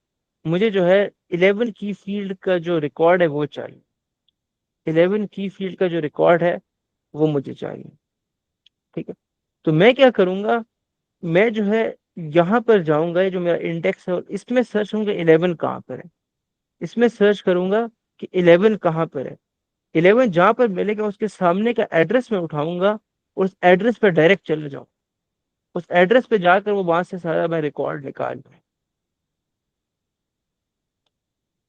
11 की फील्ड का जो रिकॉर्ड है वो चाहिए, 11 की फील्ड का जो रिकॉर्ड है वो मुझे चाहिए, ठीक है। तो मैं क्या करूंगा, मैं जो है यहाँ पर जाऊंगा, ये जो मेरा इंडेक्स है और इसमें सर्च करूंगा 11 कहाँ पर है, इसमें सर्च करूंगा कि 11 कहाँ पर है। 11 जहां पर मिलेगा उसके सामने का एड्रेस मैं उठाऊंगा और उस एड्रेस पर डायरेक्ट चले जाऊँ, उस एड्रेस पे जाकर वो वहां से सारा मैं रिकॉर्ड निकाल लूं,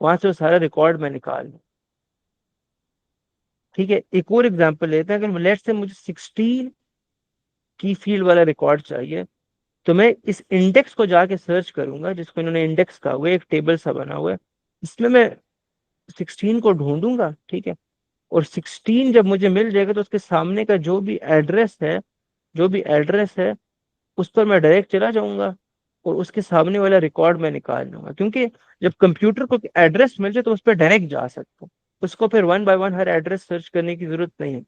वहां से वो सारा रिकॉर्ड मैं निकाल लूं, ठीक है। एक और एग्जांपल लेते हैं, अगर लेट से मुझे 16 की फील्ड वाला रिकॉर्ड चाहिए, तो मैं इस इंडेक्स को जाके सर्च करूंगा, जिसको इन्होंने इंडेक्स कहा हुआ है, एक टेबल सा बना हुआ है, इसमें मैं 16 को ढूंढूंगा, ठीक है। और 16 जब मुझे मिल जाएगा तो उसके सामने का जो भी एड्रेस है उस पर मैं डायरेक्ट चला जाऊंगा और उसके सामने वाला रिकॉर्ड मैं निकाल लूंगा, क्योंकि जब कंप्यूटर को एड्रेस मिल जाए तो उस पर डायरेक्ट जा सकता हूँ। उसको फिर one by one her address search करने की जरूरत नहीं है,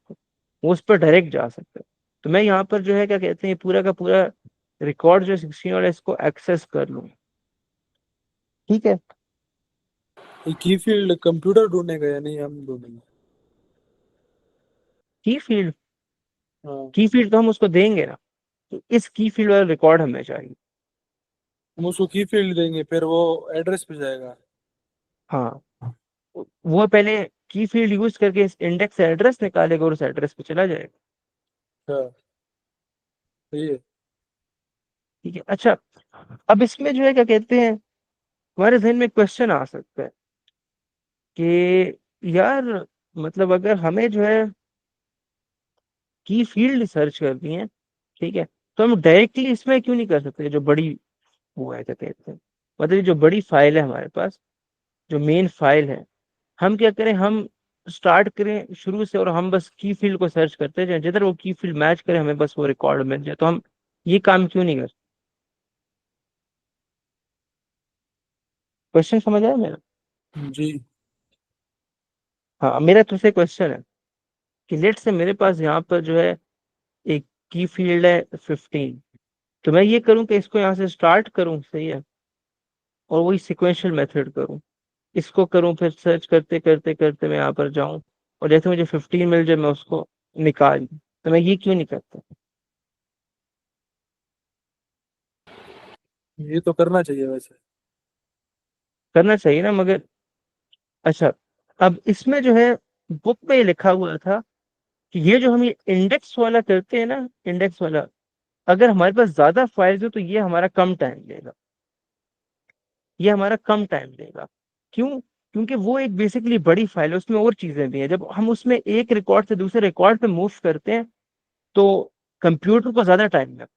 वो उस पर डायरेक्ट जा सकता है। तो मैं यहाँ पर जो है क्या कहते हैं, ये पूरा का पूरा रिकॉर्ड जो 16 वाला इसको एक्सेस कर लूँ। ठीक है। ये की फील्ड कंप्यूटर ढूंढेगा या नहीं, हम ढूंढेंगे? की फील्ड, हाँ, की फील्ड तो हम उसको देंगे ना, तो इस की फील्ड वाला रिकॉर्ड हमें चाहिए। हम उसको की फील्ड देंगे, फिर वो एड्रेस पे जाएगा। हाँ, वो पहले की फील्ड यूज करके इस इंडेक्स से एड्रेस निकालेगा और उस एड्रेस पे चला जाएगा। अच्छा, सही है। ठीक है। अच्छा, अब इसमें जो है क्या कहते हैं, हमारे जहन में क्वेश्चन आ सकता है कि यार मतलब अगर हमें जो है की फील्ड सर्च करनी है, ठीक है, तो हम डायरेक्टली इसमें क्यों नहीं कर सकते, जो बड़ी वो है क्या कहते हैं, मतलब ये जो बड़ी फाइल है हमारे पास, जो मेन फाइल है, हम क्या करें, हम स्टार्ट करें शुरू से और हम बस की फील्ड को सर्च करते जाएं, जिधर वो की फील्ड मैच करे हमें बस वो रिकॉर्ड मिल जाए, तो हम ये काम क्यों नहीं कर? क्वेश्चन समझ आया मेरा? जी। हाँ, मेरा तुझसे क्वेश्चन है कि लेट से मेरे पास यहाँ पर जो है एक की फील्ड है 15, तो मैं ये करूँ कि इसको यहाँ से स्टार्ट करूँ, सही है, और वही सिक्वेंशियल मेथड करूँ, इसको करूँ, फिर सर्च करते करते करते मैं यहाँ पर जाऊँ, और जैसे मुझे 15 मिल जाए मैं उसको निकाल लूं। तो मैं ये क्यों नहीं करता? ये तो करना चाहिए वैसे। करना चाहिए ना, मगर अच्छा, अब इसमें जो है बुक में ये लिखा हुआ था कि ये जो हम ये इंडेक्स वाला करते हैं ना, इंडेक्स वाला, अगर हमारे पास ज्यादा फाइल्स हो तो ये हमारा कम टाइम लेगा, ये हमारा कम टाइम लेगा। क्यों? क्योंकि वो एक बेसिकली बड़ी फाइल है, उसमें और चीजें भी हैं, जब हम उसमें एक रिकॉर्ड से दूसरे रिकॉर्ड पे मूव करते हैं तो कंप्यूटर को ज्यादा टाइम लगता है,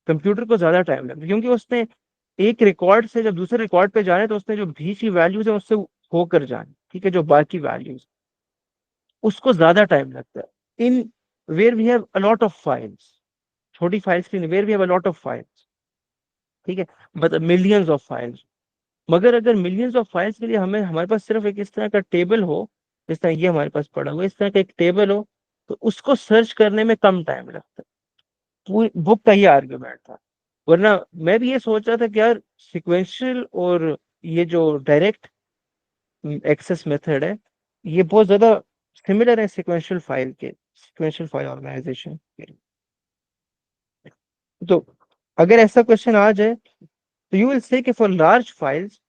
कंप्यूटर को ज्यादा टाइम लगता है, क्योंकि उसने एक रिकॉर्ड से जब दूसरे रिकॉर्ड पे जाना है तो उसने जो बीच की वैल्यूज है उससे होकर जानी, ठीक है, जो बाकी वैल्यूज, उसको ज्यादा टाइम लगता है in where we have a lot of files, छोटी फाइल्स की where we have a lot of files, ठीक है, मतलब मिलियंस ऑफ फाइल्स। मगर अगर मिलियंस ऑफ फाइल्स के लिए हमें हमारे पास सिर्फ एक इस तरह का टेबल हो, जिस तरह ये हमारे पास पड़ा हुआ है, इस तरह का एक टेबल हो, तो उसको सर्च करने में कम टाइम लगता है। पूरी बुक का ये आर्ग्यूमेंट था। वरना मैं भी ये सोच रहा था कि यार सिक्वेंशियल और ये जो डायरेक्ट एक्सेस मेथड है, ये बहुत ज्यादा सिमिलर है सिक्वेंशियल फाइल के, सिक्वेंशियल फाइल ऑर्गेनाइजेशन के। तो अगर ऐसा क्वेश्चन आ जाए तो यू विल से कि for large files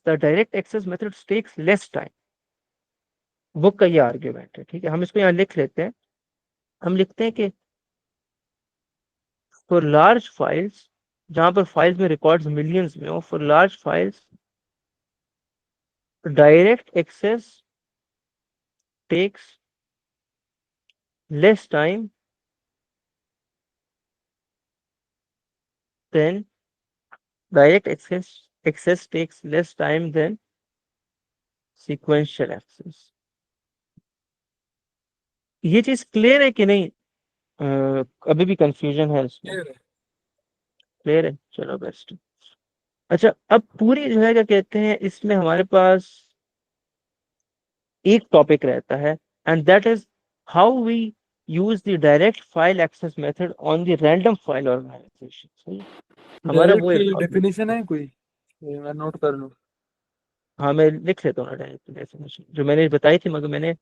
the direct access method takes less time. Book का ये आर्ग्यूमेंट है, ठीक है, हम इसको यहाँ लिख लेते हैं। हम लिखते हैं कि फॉर लार्ज फाइल्स, जहां पर फाइल्स में रिकॉर्ड्स मिलियंस में हो, for large files direct access takes less time than direct access takes less time than sequential access। ये चीज क्लियर है कि नहीं? अभी भी कंफ्यूजन है इसमें? क्लियर है। क्लियर है, चलो बेस्ट। अच्छा, अब पूरी जो है क्या कहते हैं, इसमें हमारे पास एक टॉपिक रहता है, and that is how we use the direct file access method on the random file organisation, सही है? हमारा डायरेक्ट वो की एक टॉपिक। डेफिनेशन है कोई? ये मैं नोट कर लूँ। हाँ, मैं लिख लेता हूँ ना डायरेक्ट डेफिनेशन, जो मैंने बताई थी मगर मैंने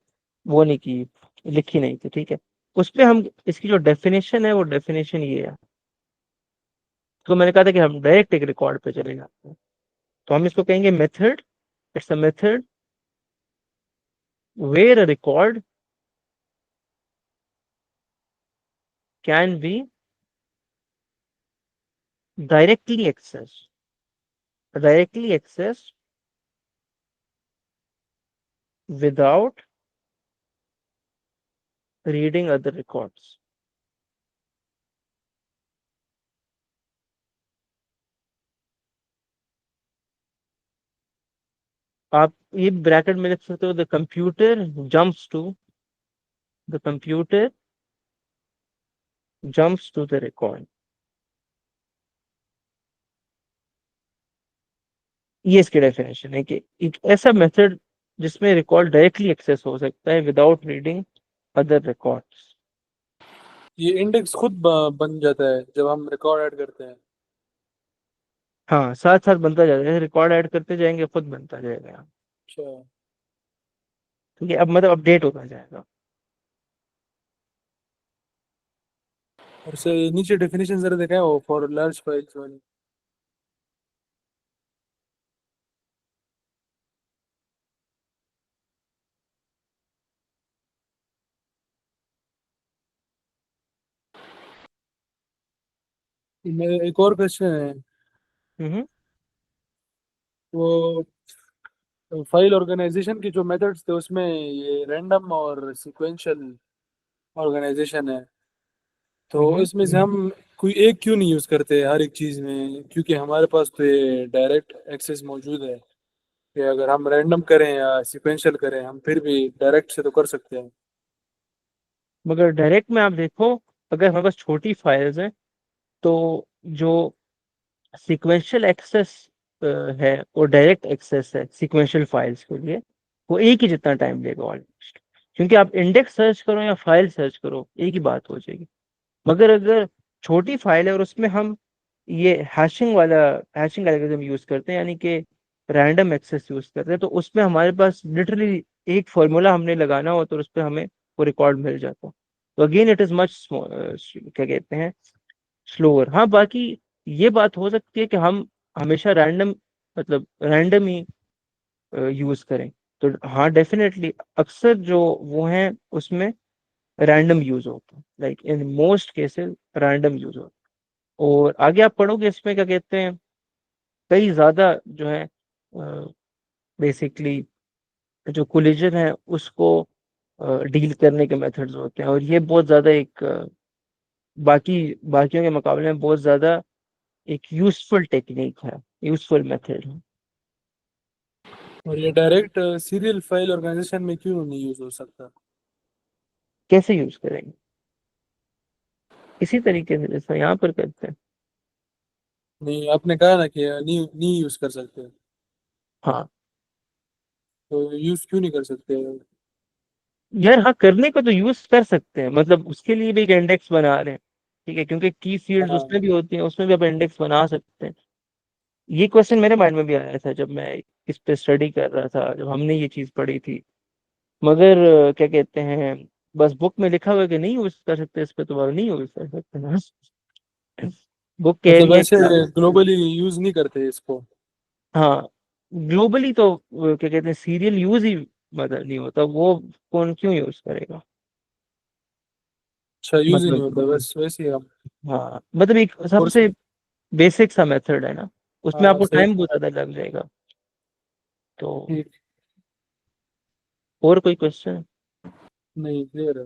वो नहीं की, लिखी नहीं थी, ठीक है। उस पे हम इसकी जो डेफिनेशन है वो डेफिनेशन ये है, तो मैंने कहा था कि हम डायरेक्ट एक रिकॉर्ड पे चले जाते हैं, तो हम इसको कहेंगे method, it's a method where a record can be directly access, directly access without reading other records. आप ये ब्रैकेट में लिख सकते हो, the computer jumps to, the computer jumps to the record. ये इसकी डेफिनेशन है कि एक ऐसा मेथड जिसमें रिकॉर्ड डायरेक्टली एक्सेस हो सकता है विदाउट रीडिंग अदर रिकॉर्ड्स। ये इंडेक्स खुद बन जाता है जब हम रिकॉर्ड ऐड करते हैं? हाँ, साथ साथ बनता जाएगा, रिकॉर्ड ऐड करते जाएंगे खुद बनता जाएगा। अच्छा। ठीक है, अब मतलब अपडेट होता जाएगा। और से नीचे डेफिनेशन जरा देखा है वो फॉर लार्ज फाइल्स वाली? मेरा एक और क्वेश्चन है। हम्म। वो फाइल ऑर्गेनाइजेशन की जो मेथड्स थे उसमें ये रैंडम और सीक्वेंशियल ऑर्गेनाइजेशन है, तो हम्म। इसमें से हम कोई एक क्यों नहीं यूज करते हर एक चीज में? क्योंकि हमारे पास तो ये डायरेक्ट एक्सेस मौजूद है कि अगर हम रैंडम करें या सीक्वेंशियल करें हम फिर भी डायरेक्ट से तो कर सकते हैं। मगर डायरेक्ट में आप देखो, अगर हमारे पास छोटी फाइल्स हैं तो जो सीक्वेंशियल एक्सेस है और डायरेक्ट एक्सेस है सीक्वेंशियल फाइल्स के लिए, वो एक ही जितना टाइम लेगा ऑलमोस्ट। क्योंकि आप इंडेक्स सर्च करो या फाइल सर्च करो एक ही बात हो जाएगी। मगर अगर छोटी फाइल है और उसमें हम ये हैशिंग एल्गोरिथम यूज करते हैं, यानी कि रैंडम एक्सेस यूज करते हैं, तो उसमें हमारे पास लिटरली एक फॉर्मूला हमने लगाना हो तो उस पर हमें वो रिकॉर्ड मिल जाता है। तो अगेन इट इज मच क्या कहते हैं, स्लोअर। हाँ, बाकी ये बात हो सकती है कि हम हमेशा रैंडम, मतलब रैंडम ही यूज करें। तो हाँ, डेफिनेटली अक्सर जो वो हैं उसमें रैंडम यूज होता है, like in most cases random use होता है। और आगे आप पढ़ोगे इसमें क्या कहते हैं, कई ज्यादा जो है बेसिकली जो कोलिजन है उसको डील करने के मेथड्स होते हैं, और ये बहुत ज्यादा एक बाकी बाकियों के मुकाबले में बहुत ज्यादा एक यूजफुल टेक्निक है, यूजफुल मेथड है। और ये डायरेक्ट सीरियल फाइल ऑर्गेनाइजेशन में क्यों नहीं यूज हो सकता? कैसे यूज करेंगे? इसी तरीके से जैसा यहाँ पर करते हैं। नहीं, आपने कहा ना कि नहीं नहीं यूज कर सकते, हाँ तो यूज क्यों नहीं कर सकते? यार, हाँ करने को तो यूज कर सकते हैं, मतलब उसके लिए भी एक इंडेक्स बना रहे हैं। ठीक है, क्योंकि की फील्ड्स उसमें हाँ। भी होती हैं, उसमें भी आप इंडेक्स बना सकते हैं। ये क्वेश्चन मेरे माइंड में भी आया था जब मैं इस पे स्टडी कर रहा था, जब हमने ये चीज पढ़ी थी। मगर क्या कहते हैं, बस बुक में लिखा हुआ है कि नहीं यूज कर सकते, इस पे तो नहीं यूज कर सकते ना। बुक कह रही मतलब है ऐसे कि ग्लोबली यूज नहीं करते इसको? हाँ, ग्लोबली तो क्या कहते हैं सीरियल यूज ही मतलब नहीं होता, वो कौन क्यों यूज करेगा। अच्छा, यूज ही नहीं मतलब होता, बस वैसे ही हम। हाँ, मतलब एक और सबसे बेसिक सा मेथड है ना, उसमें हाँ, आपको सही। टाइम बहुत ज्यादा लग जाएगा। तो ठीक। और कोई क्वेश्चन? नहीं, क्लियर है।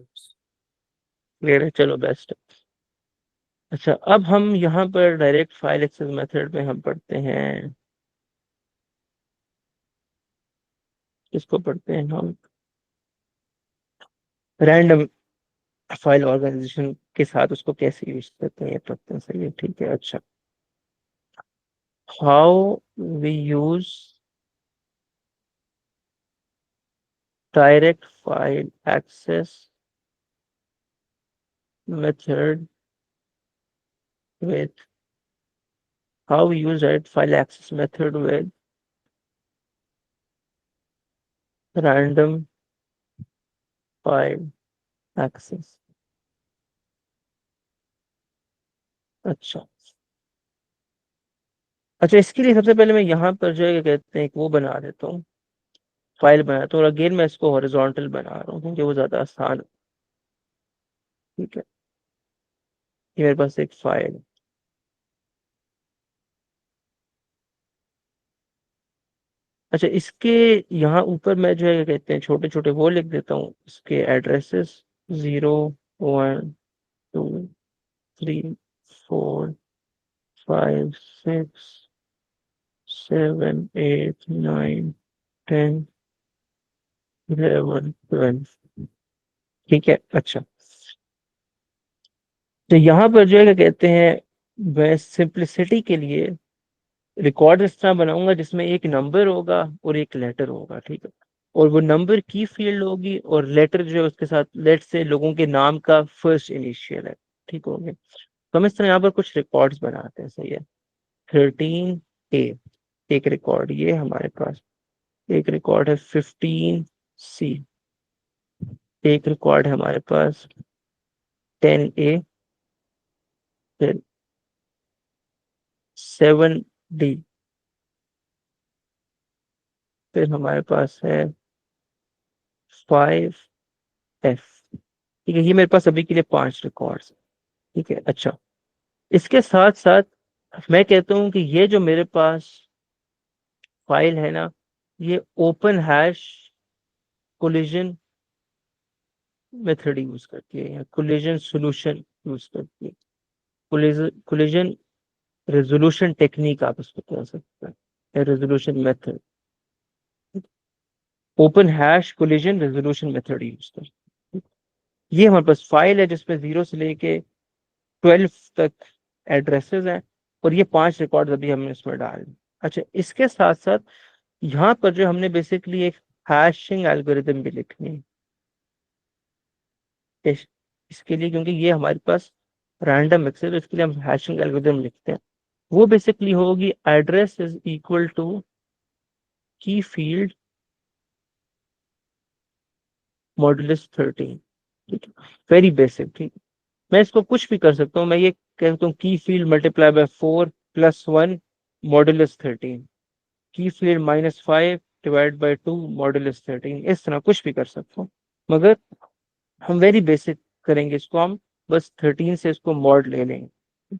क्लियर है, चलो बेस्ट। अच्छा, अब हम यहाँ पर डायरेक्ट फाइल एक्सेस मेथड में हम पढ़ते हैं, किसको पढ़ते हैं हम, रैंडम फाइल ऑर्गेनाइजेशन के साथ उसको कैसे यूज करते हैं ये पढ़ते हैं। सही है, ठीक है। अच्छा, how we use direct file access method with how we use direct file access method with random file access। अच्छा अच्छा, इसके लिए सबसे पहले मैं यहाँ पर जो है क्या कहते हैं एक वो बना देता हूँ, फाइल बनाता हूँ, और अगेन मैं इसको हॉरिजॉन्टल बना रहा हूँ क्योंकि वो ज़्यादा आसान है। ठीक है, ये मेरे पास एक फाइल है। अच्छा, इसके यहाँ ऊपर मैं जो है क्या कहते हैं छोटे छोटे वो लिख देता हूँ, इसके एड्रेसेस 0 1 2 3 4 5 6 7 8 9 10 11 12। ठीक है। अच्छा, तो यहाँ पर जो है क्या कहते हैं, मैं सिंप्लिसिटी के लिए रिकॉर्ड इस तरह बनाऊंगा जिसमें एक नंबर होगा और एक लेटर होगा। ठीक है, और वो नंबर की फील्ड होगी और लेटर जो है उसके साथ लेट से लोगों के नाम का फर्स्ट इनिशियल है। ठीक हो गया। तो हम इस तरह यहाँ पर कुछ रिकॉर्ड्स बनाते हैं। सही है। 13A एक रिकॉर्ड ये हमारे पास, एक रिकॉर्ड है 15C, एक रिकॉर्ड है हमारे पास 10A, फिर 7D, फिर हमारे पास है 5F। ठीक है, ये मेरे पास अभी के लिए 5 रिकॉर्ड्स। ठीक है। अच्छा, इसके साथ साथ मैं कहता हूँ कि ये जो मेरे पास फाइल है ना, ये open hash collision method use करती है या कोलिजन सोल्यूशन यूज करती है। कोलिजन रेजोल्यूशन टेक्निक आप इसको कह सकते हैं, resolution method. Open hash collision resolution method use करती है। ये हमारे पास फाइल है जिसमें 0 से लेके 12 तक एड्रेसेस हैं, और ये 5 रिकॉर्ड अभी हमने इसमें डाल दिए। अच्छा, इसके साथ साथ यहाँ पर जो हमने बेसिकली एक हैशिंग एल्गोरिदम भी लिखनी है इस, इसके लिए, क्योंकि ये हमारे पास रैंडम एक्सेस, तो इसके लिए हम हैशिंग एल्गोरिदम लिखते हैं। वो बेसिकली होगी address is equal to key field modulus 13। ठीक है, वेरी बेसिक। ठीक है, मैं इसको कुछ भी कर सकता हूँ। मैं ये कह सकता हूँ की field multiply by 4 plus 1 modulus 13, की फील्ड -5 डिवाइड बाय 2 मॉडुलस 13, इस तरह कुछ भी कर सकता हूँ। मगर हम वेरी बेसिक करेंगे इसको, हम बस 13 से इसको मॉड ले लेंगे।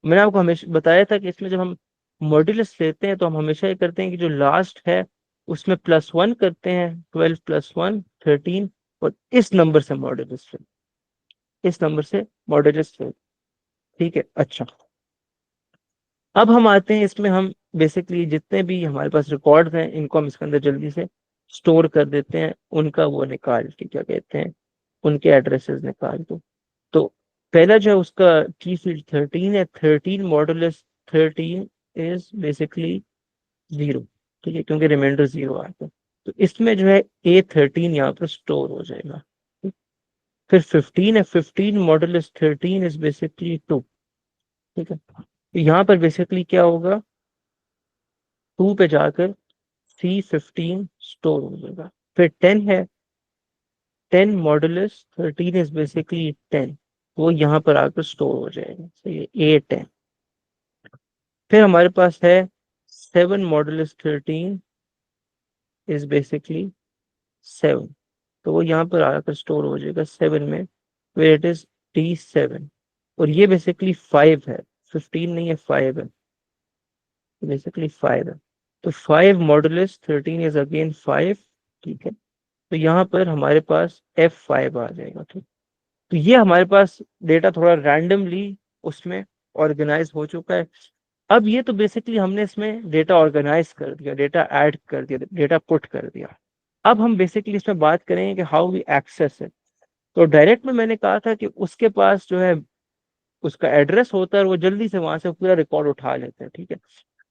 मैंने आपको हमेशा बताया था कि इसमें जब हम मॉड्यूलस लेते हैं तो हम हमेशा ये करते हैं कि जो लास्ट है उसमें +1 करते हैं, 12 + 1 13, और इस नंबर से मॉड्यूलस लेते हैं, इस नंबर से मॉड्यूलस लेते हैं। ठीक है। अच्छा, अब हम आते हैं इसमें, हम बेसिकली जितने भी हमारे पास रिकॉर्ड्स हैं इनको हम इसके अंदर जल्दी से स्टोर कर देते हैं, उनका वो निकाल के क्या कहते हैं, उनके एड्रेसेस निकाल दो। तो पहला जो है उसका की फील्ड 13 है, 13 मॉडुलस 13 इज बेसिकली 0। ठीक है, क्योंकि रिमाइंडर 0 आता है, तो इसमें जो है A13 यहाँ पर स्टोर हो जाएगा। फिर 15 है, 15 मॉडुलस 13 इज बेसिकली 2। ठीक है, तो यहाँ पर बेसिकली क्या होगा, 2 पे जाकर C15 स्टोर हो जाएगा। फिर 10 है, 10 मॉडुलस 13 इज बेसिकली 10, वो यहाँ पर आकर स्टोर हो जाएगा। तो ये A10। फिर हमारे पास है 7 मॉडुलस 13 इज बेसिकली 7, तो वो यहाँ पर आकर स्टोर हो जाएगा 7 में, वेयर इट इज D7। और ये बेसिकली 5 है, 15 नहीं है, 5 है, बेसिकली 5 है। तो 5 मॉडुलस 13 इज अगेन 5। ठीक है, तो यहाँ पर हमारे पास F5 आ जाएगा। ठीक, तो ये हमारे पास डेटा थोड़ा रैंडमली उसमें ऑर्गेनाइज हो चुका है। अब ये तो बेसिकली हमने इसमें डेटा ऑर्गेनाइज कर दिया, डेटा ऐड कर दिया, डेटा पुट कर दिया। अब हम बेसिकली इसमें बात करेंगे कि हाउ वी एक्सेस इट। तो डायरेक्ट में मैंने कहा था कि उसके पास जो है उसका एड्रेस होता है और वो जल्दी से वहां से पूरा रिकॉर्ड उठा लेते हैं। ठीक है,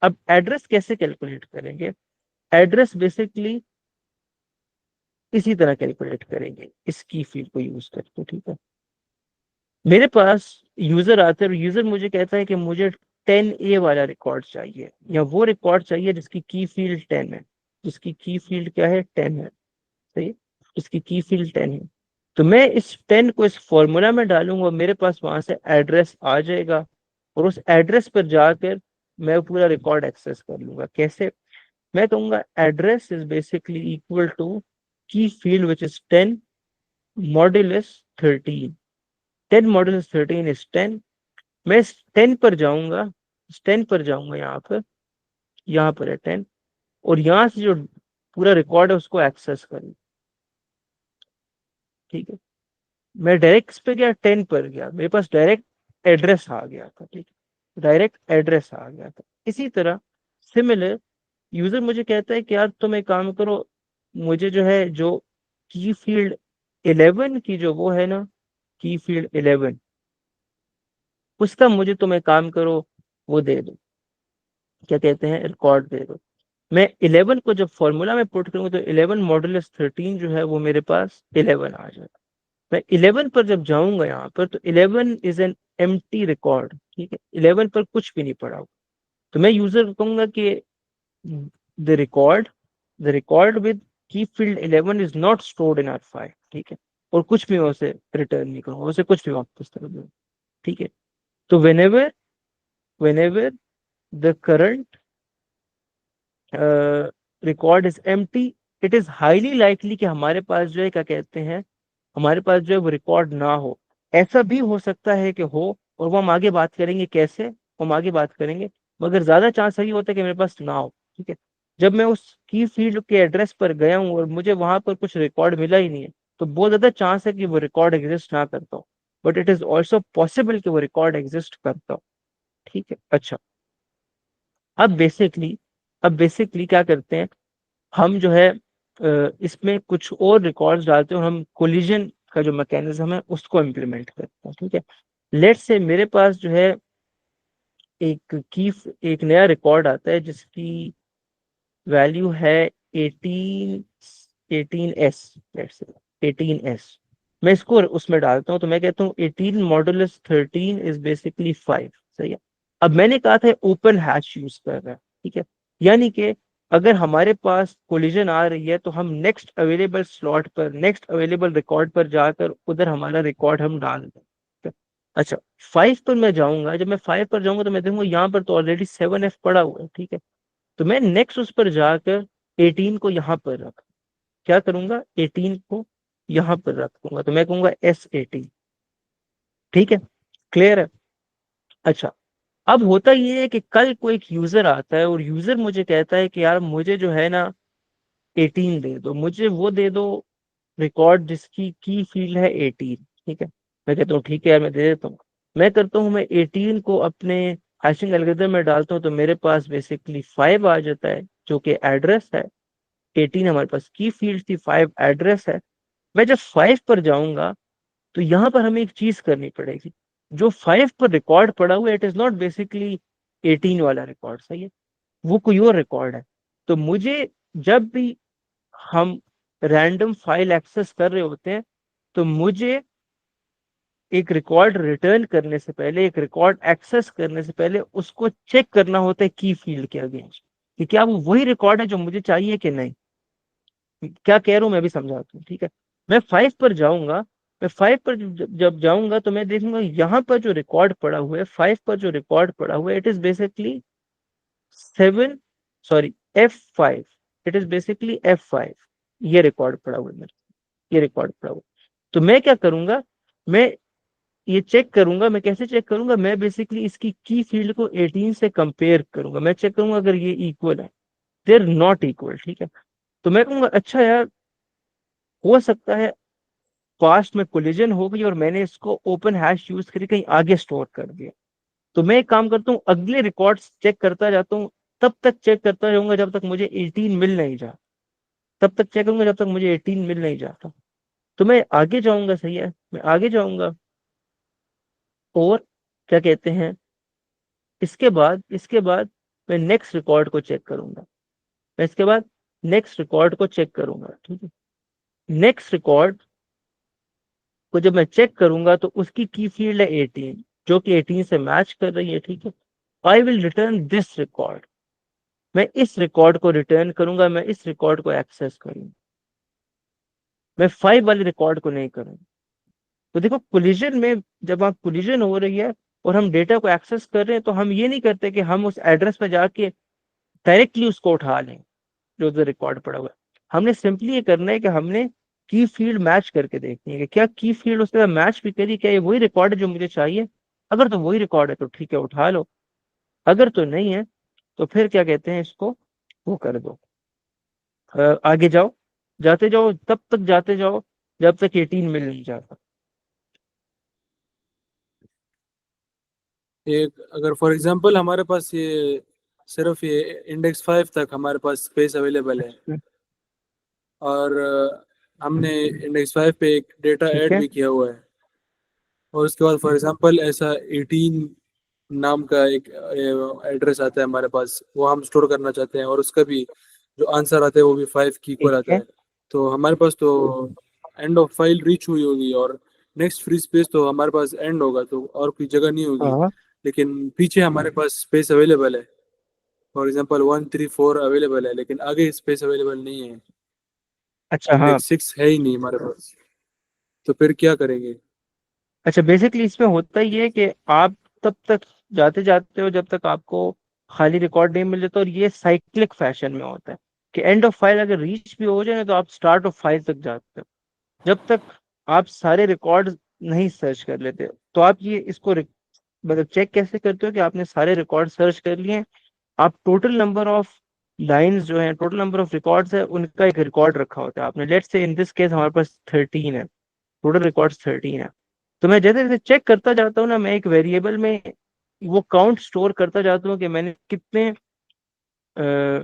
अब एड्रेस कैसे कैलकुलेट करेंगे, एड्रेस बेसिकली इसी तरह कैलकुलेट करेंगे, इस की फील्ड को यूज करके। ठीक है, मेरे पास यूजर आता है और यूजर मुझे कहता है कि मुझे 10A वाला रिकॉर्ड चाहिए, या वो रिकॉर्ड चाहिए जिसकी की फील्ड 10 है, जिसकी की फील्ड क्या है, 10 है। सही है? जिसकी की फील्ड 10 है। तो मैं इस 10 को इस फॉर्मूला में डालूंगा, मेरे पास वहां से एड्रेस आ जाएगा, और उस एड्रेस पर जाकर मैं पूरा रिकॉर्ड एक्सेस कर लूंगा। कैसे, मैं कहूंगा address is basically equal to key field which is 10 modulus 13। 10 modulus 13 is 10। मैं इस 10 पर जाऊंगा, इस 10 पर जाऊंगा, यहाँ पर है 10, और यहाँ से जो पूरा रिकॉर्ड है उसको एक्सेस करूँ। ठीक है, मैं डायरेक्ट इस पे गया, 10 पर गया, मेरे पास डायरेक्ट एड्रेस आ गया था। ठीक है, डायरेक्ट एड्रेस आ गया था। इसी तरह सिमिलर यूजर मुझे कहता है कि यार तुम एक काम करो, मुझे जो है जो की फील्ड 11 की जो वो है ना, की फील्ड 11, उसका मुझे तुम एक काम करो वो दे दो, क्या कहते हैं, रिकॉर्ड दे दो। मैं 11 को जब फॉर्मूला में पुट करूंगा तो 11 मॉडुलस 13 जो है वो मेरे पास 11 आ जाएगा। मैं 11 पर जब जाऊंगा यहाँ पर तो 11 इज एन एम्प्टी रिकॉर्ड, ठीक है, 11 पर कुछ भी नहीं पड़ा हुआ। तो मैं यूजर को कहूंगा कि the record the record with key field 11 is not stored in our file, ठीक है, और कुछ भी मैं उसे रिटर्न नहीं करूंगा, उसे कुछ भी वापस कर दूंगा, ठीक है। तो whenever whenever the current record is empty, it is highly likely कि हमारे पास जो है क्या कहते हैं, हमारे पास जो है वो रिकॉर्ड ना हो। ऐसा भी हो सकता है कि हो, और वो हम आगे बात करेंगे कैसे, वो हम आगे बात करेंगे, मगर ज्यादा चांस यही होता है कि मेरे पास ना हो, ठीक है। जब मैं उस की फील्ड के एड्रेस पर गया हूँ और मुझे वहां पर कुछ रिकॉर्ड मिला ही नहीं है, तो बहुत ज्यादा चांस है कि वो रिकॉर्ड एग्जिस्ट ना करता हो, but it is also possible कि वो रिकॉर्ड एग्जिस्ट करता हो, ठीक है। अच्छा, अब बेसिकली अब बेसिकली क्या करते हैं, हम जो है इसमें कुछ और रिकॉर्ड्स डालते हैं और हम कोलिजन का जो मैकेनिज्म है उसको इम्प्लीमेंट करते हैं, ठीक है। लेट्स से मेरे पास जो है एक की एक नया रिकॉर्ड आता है जिसकी वैल्यू है 18 18s, लेट्स से 18s। मैं इसको उसमें डालता हूँ तो मैं कहता हूँ 18 मॉडुलस 13 इज बेसिकली 5, सही है। अब मैंने कहा था ओपन हैश यूज कर रहा है, ठीक है, यानी कि अगर हमारे पास कोलिजन आ रही है तो हम नेक्स्ट अवेलेबल स्लॉट पर, नेक्स्ट अवेलेबल रिकॉर्ड पर जाकर उधर हमारा रिकॉर्ड हम डाल दें, ठीक है? अच्छा, 5 पर मैं जाऊंगा, जब मैं 5 पर जाऊंगा तो मैं देखूंगा यहाँ पर तो ऑलरेडी 7f पड़ा हुआ है, ठीक है। तो मैं नेक्स्ट उस पर जाकर 18 को यहाँ पर रख, क्या करूंगा, 18 को यहाँ पर रख दूंगा, तो मैं कहूंगा S18, ठीक है, क्लियर है। अच्छा, अब होता ये है कि कल कोई एक यूजर आता है और यूजर मुझे कहता है कि यार मुझे जो है ना 18 दे दो, मुझे वो दे दो रिकॉर्ड जिसकी की फील्ड है 18, ठीक है। मैं कहता हूँ ठीक है यार मैं दे देता हूँ। मैं करता हूँ, मैं 18 को अपने हैशिंग एल्गोरिथम में डालता हूँ तो मेरे पास बेसिकली 5 आ जाता है जो कि एड्रेस है। 18 हमारे पास की फील्ड थी, 5 एड्रेस है। मैं जब 5 पर जाऊंगा तो यहाँ पर हमें एक चीज करनी पड़ेगी, जो 5 पर रिकॉर्ड पड़ा हुआ है इट इज नॉट बेसिकली 18 वाला रिकॉर्ड, सही है, वो कोई और रिकॉर्ड है। तो मुझे जब भी हम रैंडम फाइल एक्सेस कर रहे होते हैं तो मुझे एक रिकॉर्ड रिटर्न करने से पहले, एक रिकॉर्ड एक्सेस करने से पहले उसको चेक करना होता है की फील्ड के अगेंस्ट कि क्या वो वही रिकॉर्ड है जो मुझे चाहिए कि नहीं। क्या कह रहा हूं मैं भी समझाता हूँ, ठीक है। मैं 5 पर जाऊंगा, मैं 5 पर जब जाऊंगा तो मैं देखूंगा यहाँ पर जो रिकॉर्ड पड़ा हुआ है, 5 पर जो रिकॉर्ड पड़ा हुआ है it is basically 7, sorry F5, it is basically F5। ये रिकॉर्ड पड़ा हुआ है मेरे, ये रिकॉर्ड पड़ा हुआ है। तो मैं क्या करूंगा, मैं ये चेक करूंगा, मैं कैसे चेक करूंगा, मैं बेसिकली इसकी की फील्ड को 18 से कंपेयर करूंगा, मैं चेक करूंगा अगर ये इक्वल है, देर नॉट इक्वल, ठीक है। तो मैं कहूंगा अच्छा यार, हो सकता है पास्ट में कोलिजन हो गई और मैंने इसको ओपन हैश यूज करके कहीं आगे स्टोर कर दिया। तो मैं एक काम करता हूँ, अगले रिकॉर्ड्स चेक करता जाता हूँ, तब तक चेक करता रहूंगा जब तक मुझे 18 मिल नहीं जाता, तब तक चेक करूंगा जब तक मुझे 18 मिल नहीं जाता। तो मैं आगे जाऊंगा, सही है, मैं आगे जाऊंगा और क्या कहते हैं, इसके बाद मैं नेक्स्ट रिकॉर्ड को चेक करूंगा, मैं इसके बाद नेक्स्ट रिकॉर्ड को चेक करूंगा, ठीक है। नेक्स्ट रिकॉर्ड को जब मैं चेक करूंगा तो उसकी की फील्ड है 18 जो कि 18 से मैच कर रही है, ठीक है। I will return this record, मैं इस रिकॉर्ड को रिटर्न करूंगा, मैं इस रिकॉर्ड को एक्सेस करूंगा, मैं 5 वाले रिकॉर्ड को नहीं करूंगा। तो देखो कोलिजन में, जब आप कोलिजन हो रही है और हम डेटा को एक्सेस कर रहे हैं तो हम ये नहीं करते कि हम उस एड्रेस पे जाके डायरेक्टली उसको उठा लें जो उधर रिकॉर्ड पड़ा हुआ है। हमने सिंपली ये करना है कि हमने की फील्ड मैच करके देखनी है कि क्या की फील्ड उसके साथ मैच भी करी, क्या ये वही रिकॉर्ड है जो मुझे चाहिए। अगर तो वही रिकॉर्ड है तो ठीक है उठा लो, अगर तो नहीं है तो फिर क्या कहते हैं इसको, वो कर दो, आगे जाओ, जाते जाओ, तब तक जाते जाओ जब तक 18 मिल नहीं जाता। एक अगर फॉर एग्जांपल हमारे पास ये सिर्फ ये इंडेक्स 5 तक हमारे पास स्पेस अवेलेबल है, अच्छा, और हमने इंडेक्स 5 पे एक डेटा ठीक ऐड है, भी किया हुआ है, और उसके बाद फॉर एग्जांपल ऐसा 18 नाम का एक एड्रेस आता है हमारे पास, वो हम स्टोर करना चाहते हैं, और उसका भी जो आंसर आता है वो भी 5 की इक्वल ठीक आता है। है। तो हमारे पास तो एंड ऑफ फाइल रीच हुई होगी, और नेक्स्ट फ्री स्पेस तो हमारे पास एंड होगा, तो और कोई जगह नहीं होगी। हाँ। लेकिन पीछे हमारे पास स्पेस अवेलेबल है, फॉर एग्जांपल 1 3 4 अवेलेबल है, लेकिन आगे स्पेस अवेलेबल नहीं है। अच्छा हाँ। इंडेक्स 6 है ही नहीं हमारे पास, तो फिर क्या करेंगे? अच्छा बेसिकली इसमें होता ही है कि आप तब तक जाते जाते हो जब तक आपको खाली रिकॉर्ड नहीं मिल जाता, और ये साइक्लिक फैशन में होता है कि एंड ऑफ फाइल अगर रीच भी हो जाए ना तो आप स्टार्ट ऑफ फाइल तक जाते हो। जब तक आप सारे रिकॉर्ड नहीं सर्च कर लेते, तो आप ये इसको मतलब चेक कैसे करते हो कि आपने सारे रिकॉर्ड सर्च कर लिए हैं? आप टोटल नंबर ऑफ लाइंस जो है, टोटल नंबर ऑफ रिकॉर्ड्स है, उनका एक रिकॉर्ड रखा होता है आपने। Let's say in this case हमारे पास 13 है, टोटल रिकॉर्ड्स 13 है। तो मैं जैसे जैसे चेक करता जाता हूँ ना, मैं एक वेरिएबल में वो काउंट स्टोर करता जाता हूँ कि मैंने कितने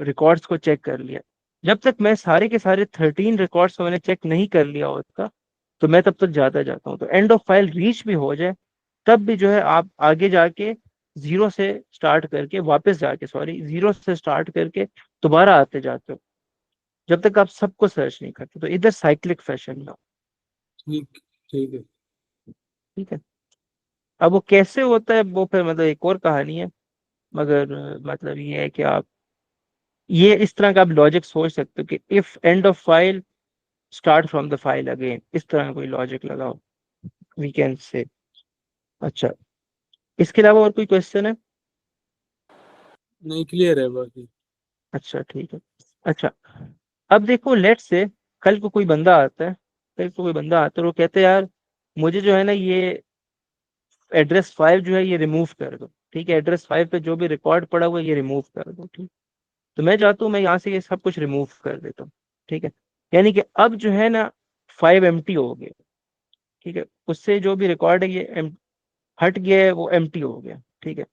रिकॉर्ड्स को चेक कर लिया। जब तक मैं सारे के सारे 13 रिकॉर्ड्स को मैंने चेक नहीं कर लिया होता, तो मैं तब तक जाता जाता हूँ। तो एंड ऑफ फाइल रीच भी हो जाए तब भी जो है आप आगे जाके जीरो से स्टार्ट करके, वापस जाके सॉरी जीरो से स्टार्ट करके दोबारा आते जाते हो, जब तक आप सबको सर्च नहीं करते। तो इधर साइक्लिक फैशन में हो। ठीक ठीक है। ठीक है। अब वो कैसे होता है वो फिर मतलब एक और कहानी है, मगर मतलब ये है कि आप ये इस तरह का आप लॉजिक सोच सकते हो कि if end of file start from the file again, इस तरह का कोई लॉजिक लगाओ, वी कैन से। अच्छा, इसके अलावा और कोई क्वेश्चन है? नहीं, क्लियर है बाकी। अच्छा ठीक है। अच्छा, अब देखो लेट से कल को कोई बंदा आता है, कल को कोई बंदा आता है और वो कहते हैं यार मुझे जो है ना ये एड्रेस 5 जो है ये रिमूव कर दो। ठीक है, एड्रेस 5 पे जो भी रिकॉर्ड पड़ा हुआ है ये रिमूव कर दो। ठीक, तो मैं चाहता हूँ मैं यहाँ से ये सब कुछ रिमूव कर देता हूँ। ठीक है, यानी कि अब जो है ना 5 एम्प्टी हो गए। ठीक है, उससे जो भी रिकॉर्ड है ये हट गया है, वो एम्प्टी हो गया। ठीक है,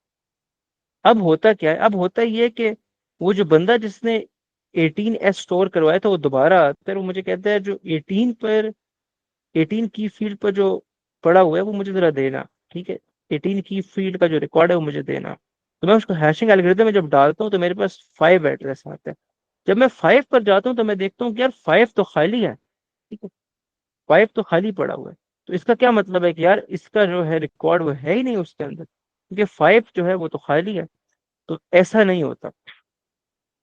अब होता क्या है? अब होता ये है कि वो जो बंदा जिसने 18s स्टोर करवाया था वो दोबारा आता है, वो मुझे कहता है जो 18 पर 18 की फील्ड पर जो पड़ा हुआ है वो मुझे जरा देना। ठीक है, 18 की फील्ड का जो रिकॉर्ड है वो मुझे देना। तो मैं उसको हैशिंग एल्गोरिथम में जब डालता हूँ तो मेरे पास 5 एड्रेस आता है। जब मैं 5 पर जाता हूँ तो मैं देखता हूँ कि यार 5 तो खाली है। ठीक है, 5 तो खाली पड़ा हुआ है। तो इसका क्या मतलब है कि यार इसका जो है रिकॉर्ड वो है ही नहीं उसके अंदर, क्योंकि 5 जो है वो तो खाली है। तो ऐसा नहीं होता।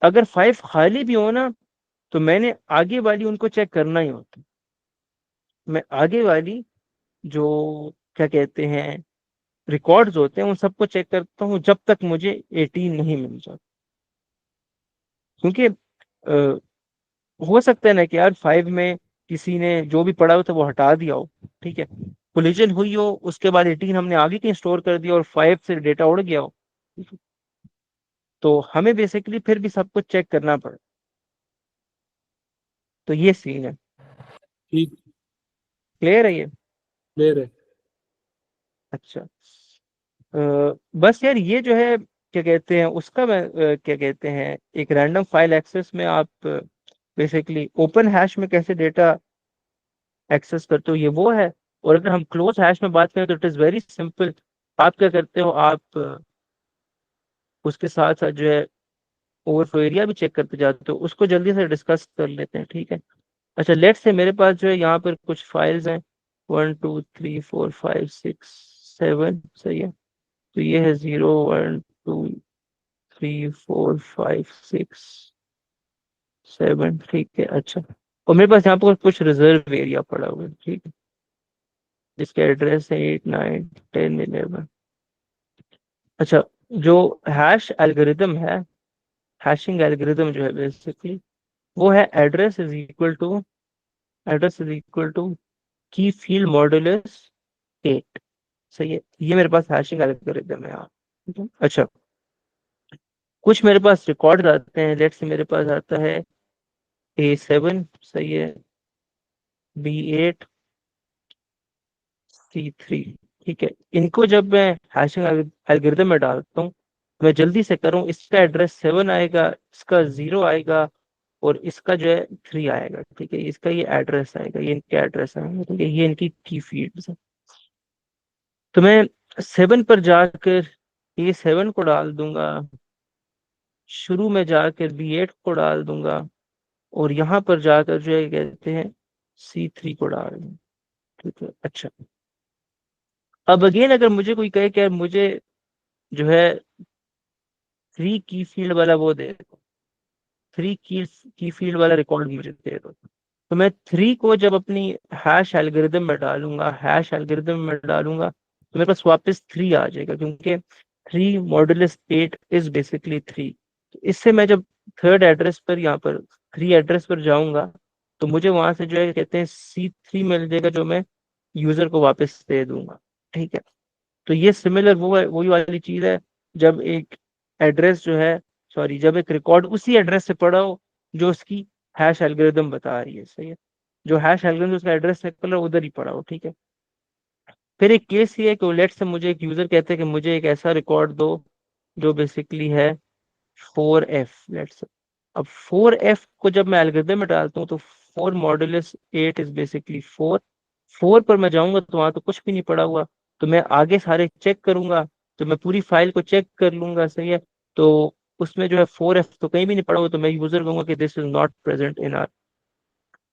अगर 5 खाली भी हो ना तो मैंने आगे वाली उनको चेक करना ही होता। मैं आगे वाली जो क्या कहते हैं रिकॉर्ड्स होते हैं उन सबको चेक करता हूँ जब तक मुझे 18 नहीं मिल जाता। क्योंकि हो सकता है ना कि यार 5 में किसी ने जो भी पढ़ा हो तो वो हटा दिया हो। ठीक है, कोलिजन हुई हो, उसके बाद 18 हमने आगे कहीं स्टोर कर दिया और 5 से डेटा उड़ गया हो। ठीक है? तो हमें बेसिकली फिर भी सब कुछ चेक करना पड़े। तो ये सीन है। ठीक। क्लियर है ये? क्लियर है। अच्छा, बस यार ये जो है क्या कहते हैं उसका मैं क्या कहते हैं एक रैंडम फाइल एक्सेस में आप बेसिकली ओपन हैश में कैसे डेटा एक्सेस करते हो ये वो है। और अगर हम क्लोज हैश में बात करें तो इट इज़ वेरी सिंपल। आप क्या करते हो, आप उसके साथ साथ जो है ओवरफ्लो एरिया भी चेक करते जाते हो। उसको जल्दी से डिस्कस कर लेते हैं। ठीक है, अच्छा लेट से मेरे पास जो है यहाँ पर कुछ फाइल्स हैं, 1 2 3 4 5 6 7, सही है। तो ये है 0 1 2 3 4 5 6 7, ठीक है। अच्छा, और मेरे पास यहाँ पर कुछ रिजर्व एरिया पड़ा हुआ है। ठीक है, जिसके एड्रेस है 8 9 10 11। अच्छा, जो हैश एल्गोरिदम है, हैशिंग एल्गोरिदम जो है बेसिकली वो है address is equal to key field modulus 8। सही है, ये मेरे पास हैशिंग एल्गोरिदम है यहाँ। ठीक है, अच्छा कुछ मेरे पास रिकॉर्ड आते हैं। लेट से मेरे पास आता है A7, सही है, B8, C3। ठीक है, इनको जब मैं हैशिंग एल्गोरिथम में डालता हूँ मैं जल्दी से करूँ, इसका एड्रेस 7 आएगा, इसका 0 आएगा, और इसका जो है 3 आएगा। ठीक है, इसका ये एड्रेस आएगा, ये इनके एड्रेस आएंगे। ठीक है, ये इनकी की फील्ड्स है। तो मैं 7 पर जाकर A7 को डाल दूंगा, शुरू में जाकर B8 को डाल दूंगा, और यहाँ पर जाकर जो है कहते हैं C3 को डाल दूंगा। ठीक है, अच्छा। अब अगेन अगर मुझे कोई कहे कि यार मुझे जो है 3 की फील्ड वाला वो दे दो, 3 की फील्ड वाला रिकॉर्ड मुझे दे दो, तो मैं 3 को जब अपनी हैश एल्गोरिदम में डालूंगा, हैश एल्गोरिदम में डालूंगा, तो मेरे पास वापस 3 आ जाएगा, क्योंकि 3 मॉडुलस 8 इज बेसिकली 3। तो इससे मैं जब थर्ड एड्रेस पर, यहाँ पर 3 एड्रेस पर जाऊंगा, तो मुझे वहां से जो है कहते हैं C3 मिल जाएगा, जो मैं यूजर को वापस दे दूंगा। ठीक है, तो ये सिमिलर वही वाली चीज है, जब एक एड्रेस जो है, सॉरी, जब एक रिकॉर्ड उसी एड्रेस से पढ़ा हो जो उसकी हैश एल्गोरिदम बता रही है, सही है, जो हैश एल्गोरिदम उसका एड्रेस से पढ़ा उधर ही पढ़ा हो। ठीक है, फिर एक केस ये है कि लेट से मुझे एक यूजर कहते हैं कि मुझे एक ऐसा रिकॉर्ड दो जो बेसिकली है 4F, लेट्स से। अब 4F को जब मैं एल्गोरिथम में डालता हूँ, तो 4 मॉडुलस 8 इज बेसिकली 4। 4 पर मैं जाऊंगा तो वहां तो कुछ भी नहीं पड़ा हुआ, तो मैं आगे सारे चेक करूंगा, तो मैं पूरी फाइल को चेक कर लूंगा, सही है। तो उसमें जो है 4F तो कहीं भी नहीं पड़ा हुआ, तो मैं यूजर कहूंगा कि this is not present in are,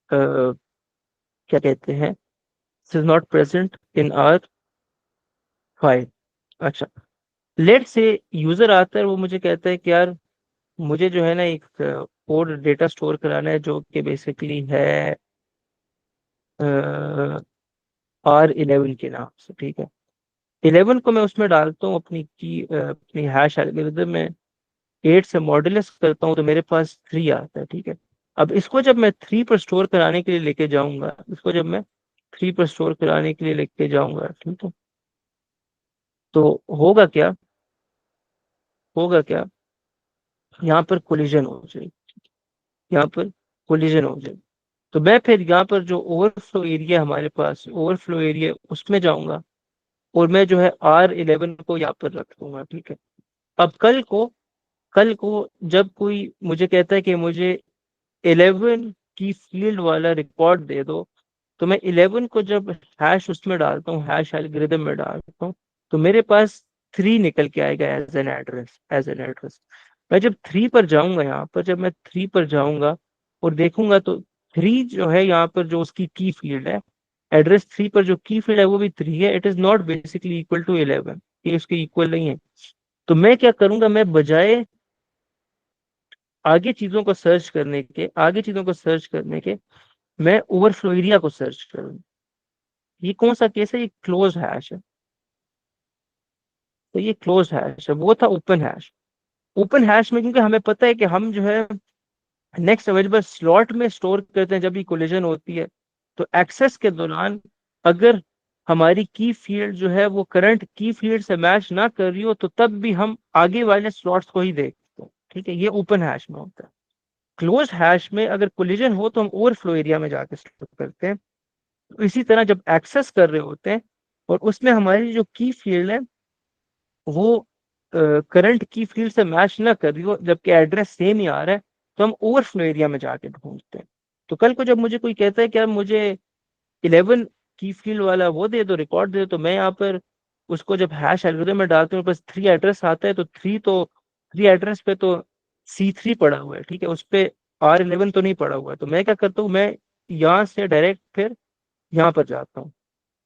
क्या कहते हैं, this is not present in our file. अच्छा, लेट से यूजर आता है, वो मुझे कहता है कि यार मुझे जो है ना एक और डेटा स्टोर कराना है, जो कि बेसिकली है R11 के नाम से। ठीक है, 11 को मैं उसमें डालता हूँ अपनी की, अपनी हैश एल्गोरिथम में, 8 से मॉडुलस करता हूँ, तो मेरे पास 3 आता है। ठीक है, अब इसको जब मैं 3 पर स्टोर कराने के लिए लेके जाऊंगा, इसको जब मैं 3 पर स्टोर कराने के लिए लेके जाऊंगा, ठीक है, तो होगा क्या, होगा क्या, यहाँ पर कोलिजन हो जाएगी, यहाँ पर कोलिजन हो जाएगी। तो मैं फिर यहाँ पर जो ओवरफ्लो एरिया हमारे पास, ओवरफ्लो एरिया, उसमें जाऊंगा, और मैं जो है R11 को यहाँ पर रख दूंगा। ठीक है, अब कल को जब कोई मुझे कहता है कि मुझे 11 की फील्ड वाला रिकॉर्ड दे दो, तो मैं 11 को जब हैश उसमें डालता हूँ, हैश एल्गोरिदम में डालता हूँ, तो मेरे पास 3 निकल के आएगा as an address, as an address. मैं जब 3 पर जाऊंगा, यहाँ पर जब मैं 3 पर जाऊंगा और देखूंगा, तो 3 जो है यहाँ पर जो उसकी की फील्ड है, एड्रेस 3 पर जो की फील्ड है वो भी 3 है। It is not basically equal to 11, ये उसके इक्वल नहीं है। तो मैं क्या करूंगा, मैं बजाय आगे चीजों को सर्च करने के, मैं ओवरफ्लो एरिया को सर्च करूंगा। ये कौन सा केस है, ये क्लोज हैश है, तो ये क्लोज हैश है, वो था ओपन हैश। ओपन हैश में क्योंकि हमें पता है कि हम जो है नेक्स्ट अवेलेबल स्लॉट में स्टोर करते हैं, जब भी कोलिजन होती है, तो एक्सेस के दौरान अगर हमारी की फील्ड जो है वो करंट की फील्ड से मैच ना कर रही हो, तो तब भी हम आगे वाले स्लॉट्स को ही देखते हैं। ठीक है, ये ओपन हैश में होता है। क्लोज हैश में अगर कोलिजन हो तो हम ओवरफ्लो एरिया में जाके स्टोर करते हैं। तो इसी तरह जब एक्सेस कर रहे होते हैं और उसमें हमारी जो की फील्ड है वो करंट की फील्ड से मैच ना कर रही हो, जबकि एड्रेस सेम ही आ रहा है, तो हम ओवरफ्लो एरिया में जाके ढूंढते हैं। तो कल को जब मुझे कोई कहता है कि यार मुझे 11 की फील्ड वाला वो दे दो, रिकॉर्ड दे दो, तो मैं यहाँ पर उसको जब हैश एल्गोरिथम में डालते हैं, बस 3 एड्रेस आता है, तो 3 एड्रेस पे तो C3 पड़ा हुआ है। ठीक है, उस पे R11 तो नहीं पड़ा हुआ है। तो मैं क्या करता हूँ, मैं यहाँ से डायरेक्ट फिर यहाँ पर जाता हूँ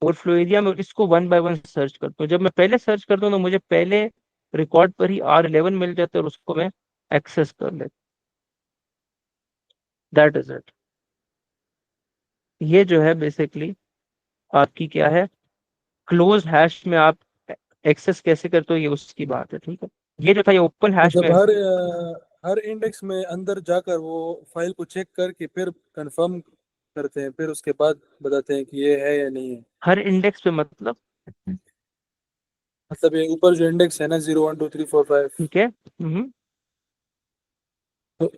ओवरफ्लो एरिया में, इसको वन बाय वन सर्च करता हूँ। जब मैं पहले सर्च करता हूँ, तो मुझे पहले रिकॉर्ड पर ही R11 मिल जाता है, और उसको मैं एक्सेस कर लेता। That is it. ये जो है बेसिकली आपकी क्या है, क्लोज हैश में आप एक्सेस कैसे करते हो, ये उसकी बात है। ठीक है, ये जो था ये ओपन हैश मतलब में। हर इंडेक्स में अंदर जाकर वो फाइल को चेक करके फिर कंफर्म करते हैं, फिर उसके बाद बताते हैं कि ये है या नहीं है। हर इंडेक्स पे मतलब, मतलब ये ऊपर जो इंडेक्स है ना, 0 1 2 3 4 5, ठीक है। तो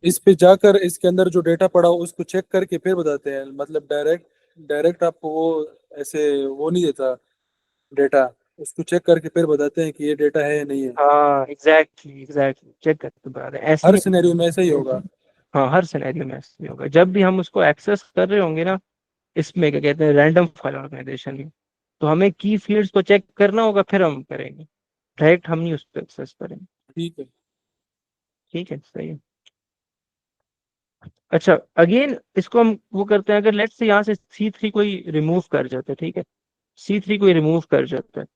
इस पे जाकर इसके अंदर जो डेटा पड़ा हो उसको चेक करके फिर बताते हैं। मतलब डायरेक्ट डायरेक्ट आपको वो ऐसे वो नहीं देता डेटा, उसको चेक करके फिर बताते हैं कि ये डेटा है या नहीं है। हाँ, एग्जैक्टली एग्जैक्टली, चेक करके बता रहे हैं, ऐसे हर ही। सिनेरियो में ऐसा ही होगा। हाँ, हर सिनेरियो में ऐसे ही होगा, जब भी हम उसको एक्सेस कर रहे होंगे ना, इसमें क्या कहते हैं रैंडम फाइल ऑर्गेनाइजेशन में, तो हमें की फील्ड्स को चेक करना होगा, फिर हम करेंगे। डायरेक्ट हम नहीं उस पर एक्सेस करेंगे। ठीक है। ठीक है, सही है। अच्छा, अगेन इसको हम वो करते हैं, अगर लेट्स से यहाँ से C3 कोई रिमूव कर जाता है, ठीक है, C3 कोई रिमूव कर जाता है,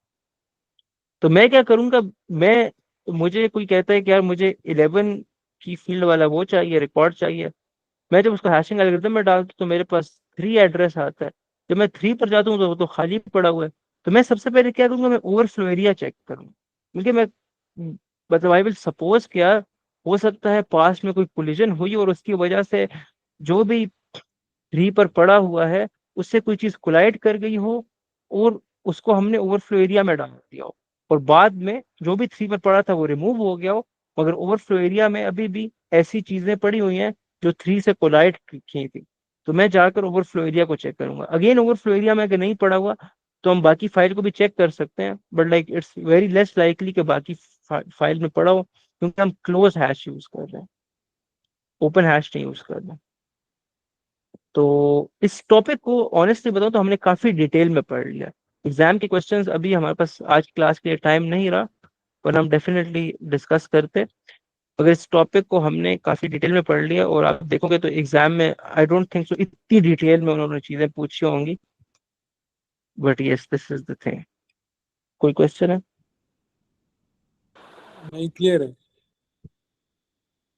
तो मैं क्या करूंगा, मैं मुझे कोई कहता है कि यार मुझे 11 की फील्ड वाला वो चाहिए, रिकॉर्ड चाहिए। मैं जब उसको हैशिंग एल्गोरिथम में डालता हूँ तो मेरे पास 3 एड्रेस आता है। जब मैं 3 पर जाता हूँ तो वो तो खाली पड़ा हुआ है। तो मैं सबसे पहले क्या करूंगा, मैं ओवरफ्लो एरिया चेक करूंगा, क्योंकि मैं मतलब आई विल सपोज क्या, हो सकता है पास्ट में कोई कोलिजन हुई और उसकी वजह से जो भी 3 पर पड़ा हुआ है उससे कोई चीज कोलाइड कर गई हो, और उसको हमने ओवरफ्लो एरिया में डाल दिया हो, और बाद में जो भी 3 पर पड़ा था वो रिमूव हो गया हो, मगर ओवरफ्लो एरिया में अभी भी ऐसी चीजें पड़ी हुई हैं जो 3 से कोलाइड की थी। तो मैं जाकर ओवरफ्लो एरिया को चेक करूंगा। अगेन ओवरफ्लो एरिया में अगर नहीं पड़ा हुआ तो हम बाकी फाइल को भी चेक कर सकते हैं, but like it's very less likely कि बाकी फाइल में पड़ा हो, क्योंकि हम क्लोज हैश यूज कर रहे हैं, ओपन हैश नहीं यूज कर रहे हैं। तो इस टॉपिक को ऑनेस्टली बताऊं तो हमने काफी डिटेल में पढ़ लिया। एग्जाम के क्वेश्चंस अभी हमारे पास आज क्लास के लिए टाइम नहीं रहा, पर हम डेफिनेटली डिस्कस करते। अगर इस टॉपिक को हमने काफी डिटेल में पढ़ लिया, और आप देखोगे तो एग्जाम में आई डोंट थिंक सो इतनी डिटेल में उन्होंने चीजें पूछी होंगी, but yes this is the thing. कोई क्वेश्चन है? नहीं, क्लियर है।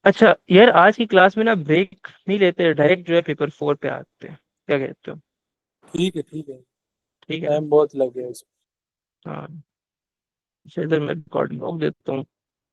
अच्छा यार, आज की क्लास में ना ब्रेक नहीं लेते, डायरेक्ट जो है पेपर 4 पे आते हैं, क्या कहते हो? ठीक है, ठीक है। ठीक है ना? टाइम बहुत लग गया इसमें। हाँ, चलिए, मैं रिकॉर्डिंग रोक देता हूँ।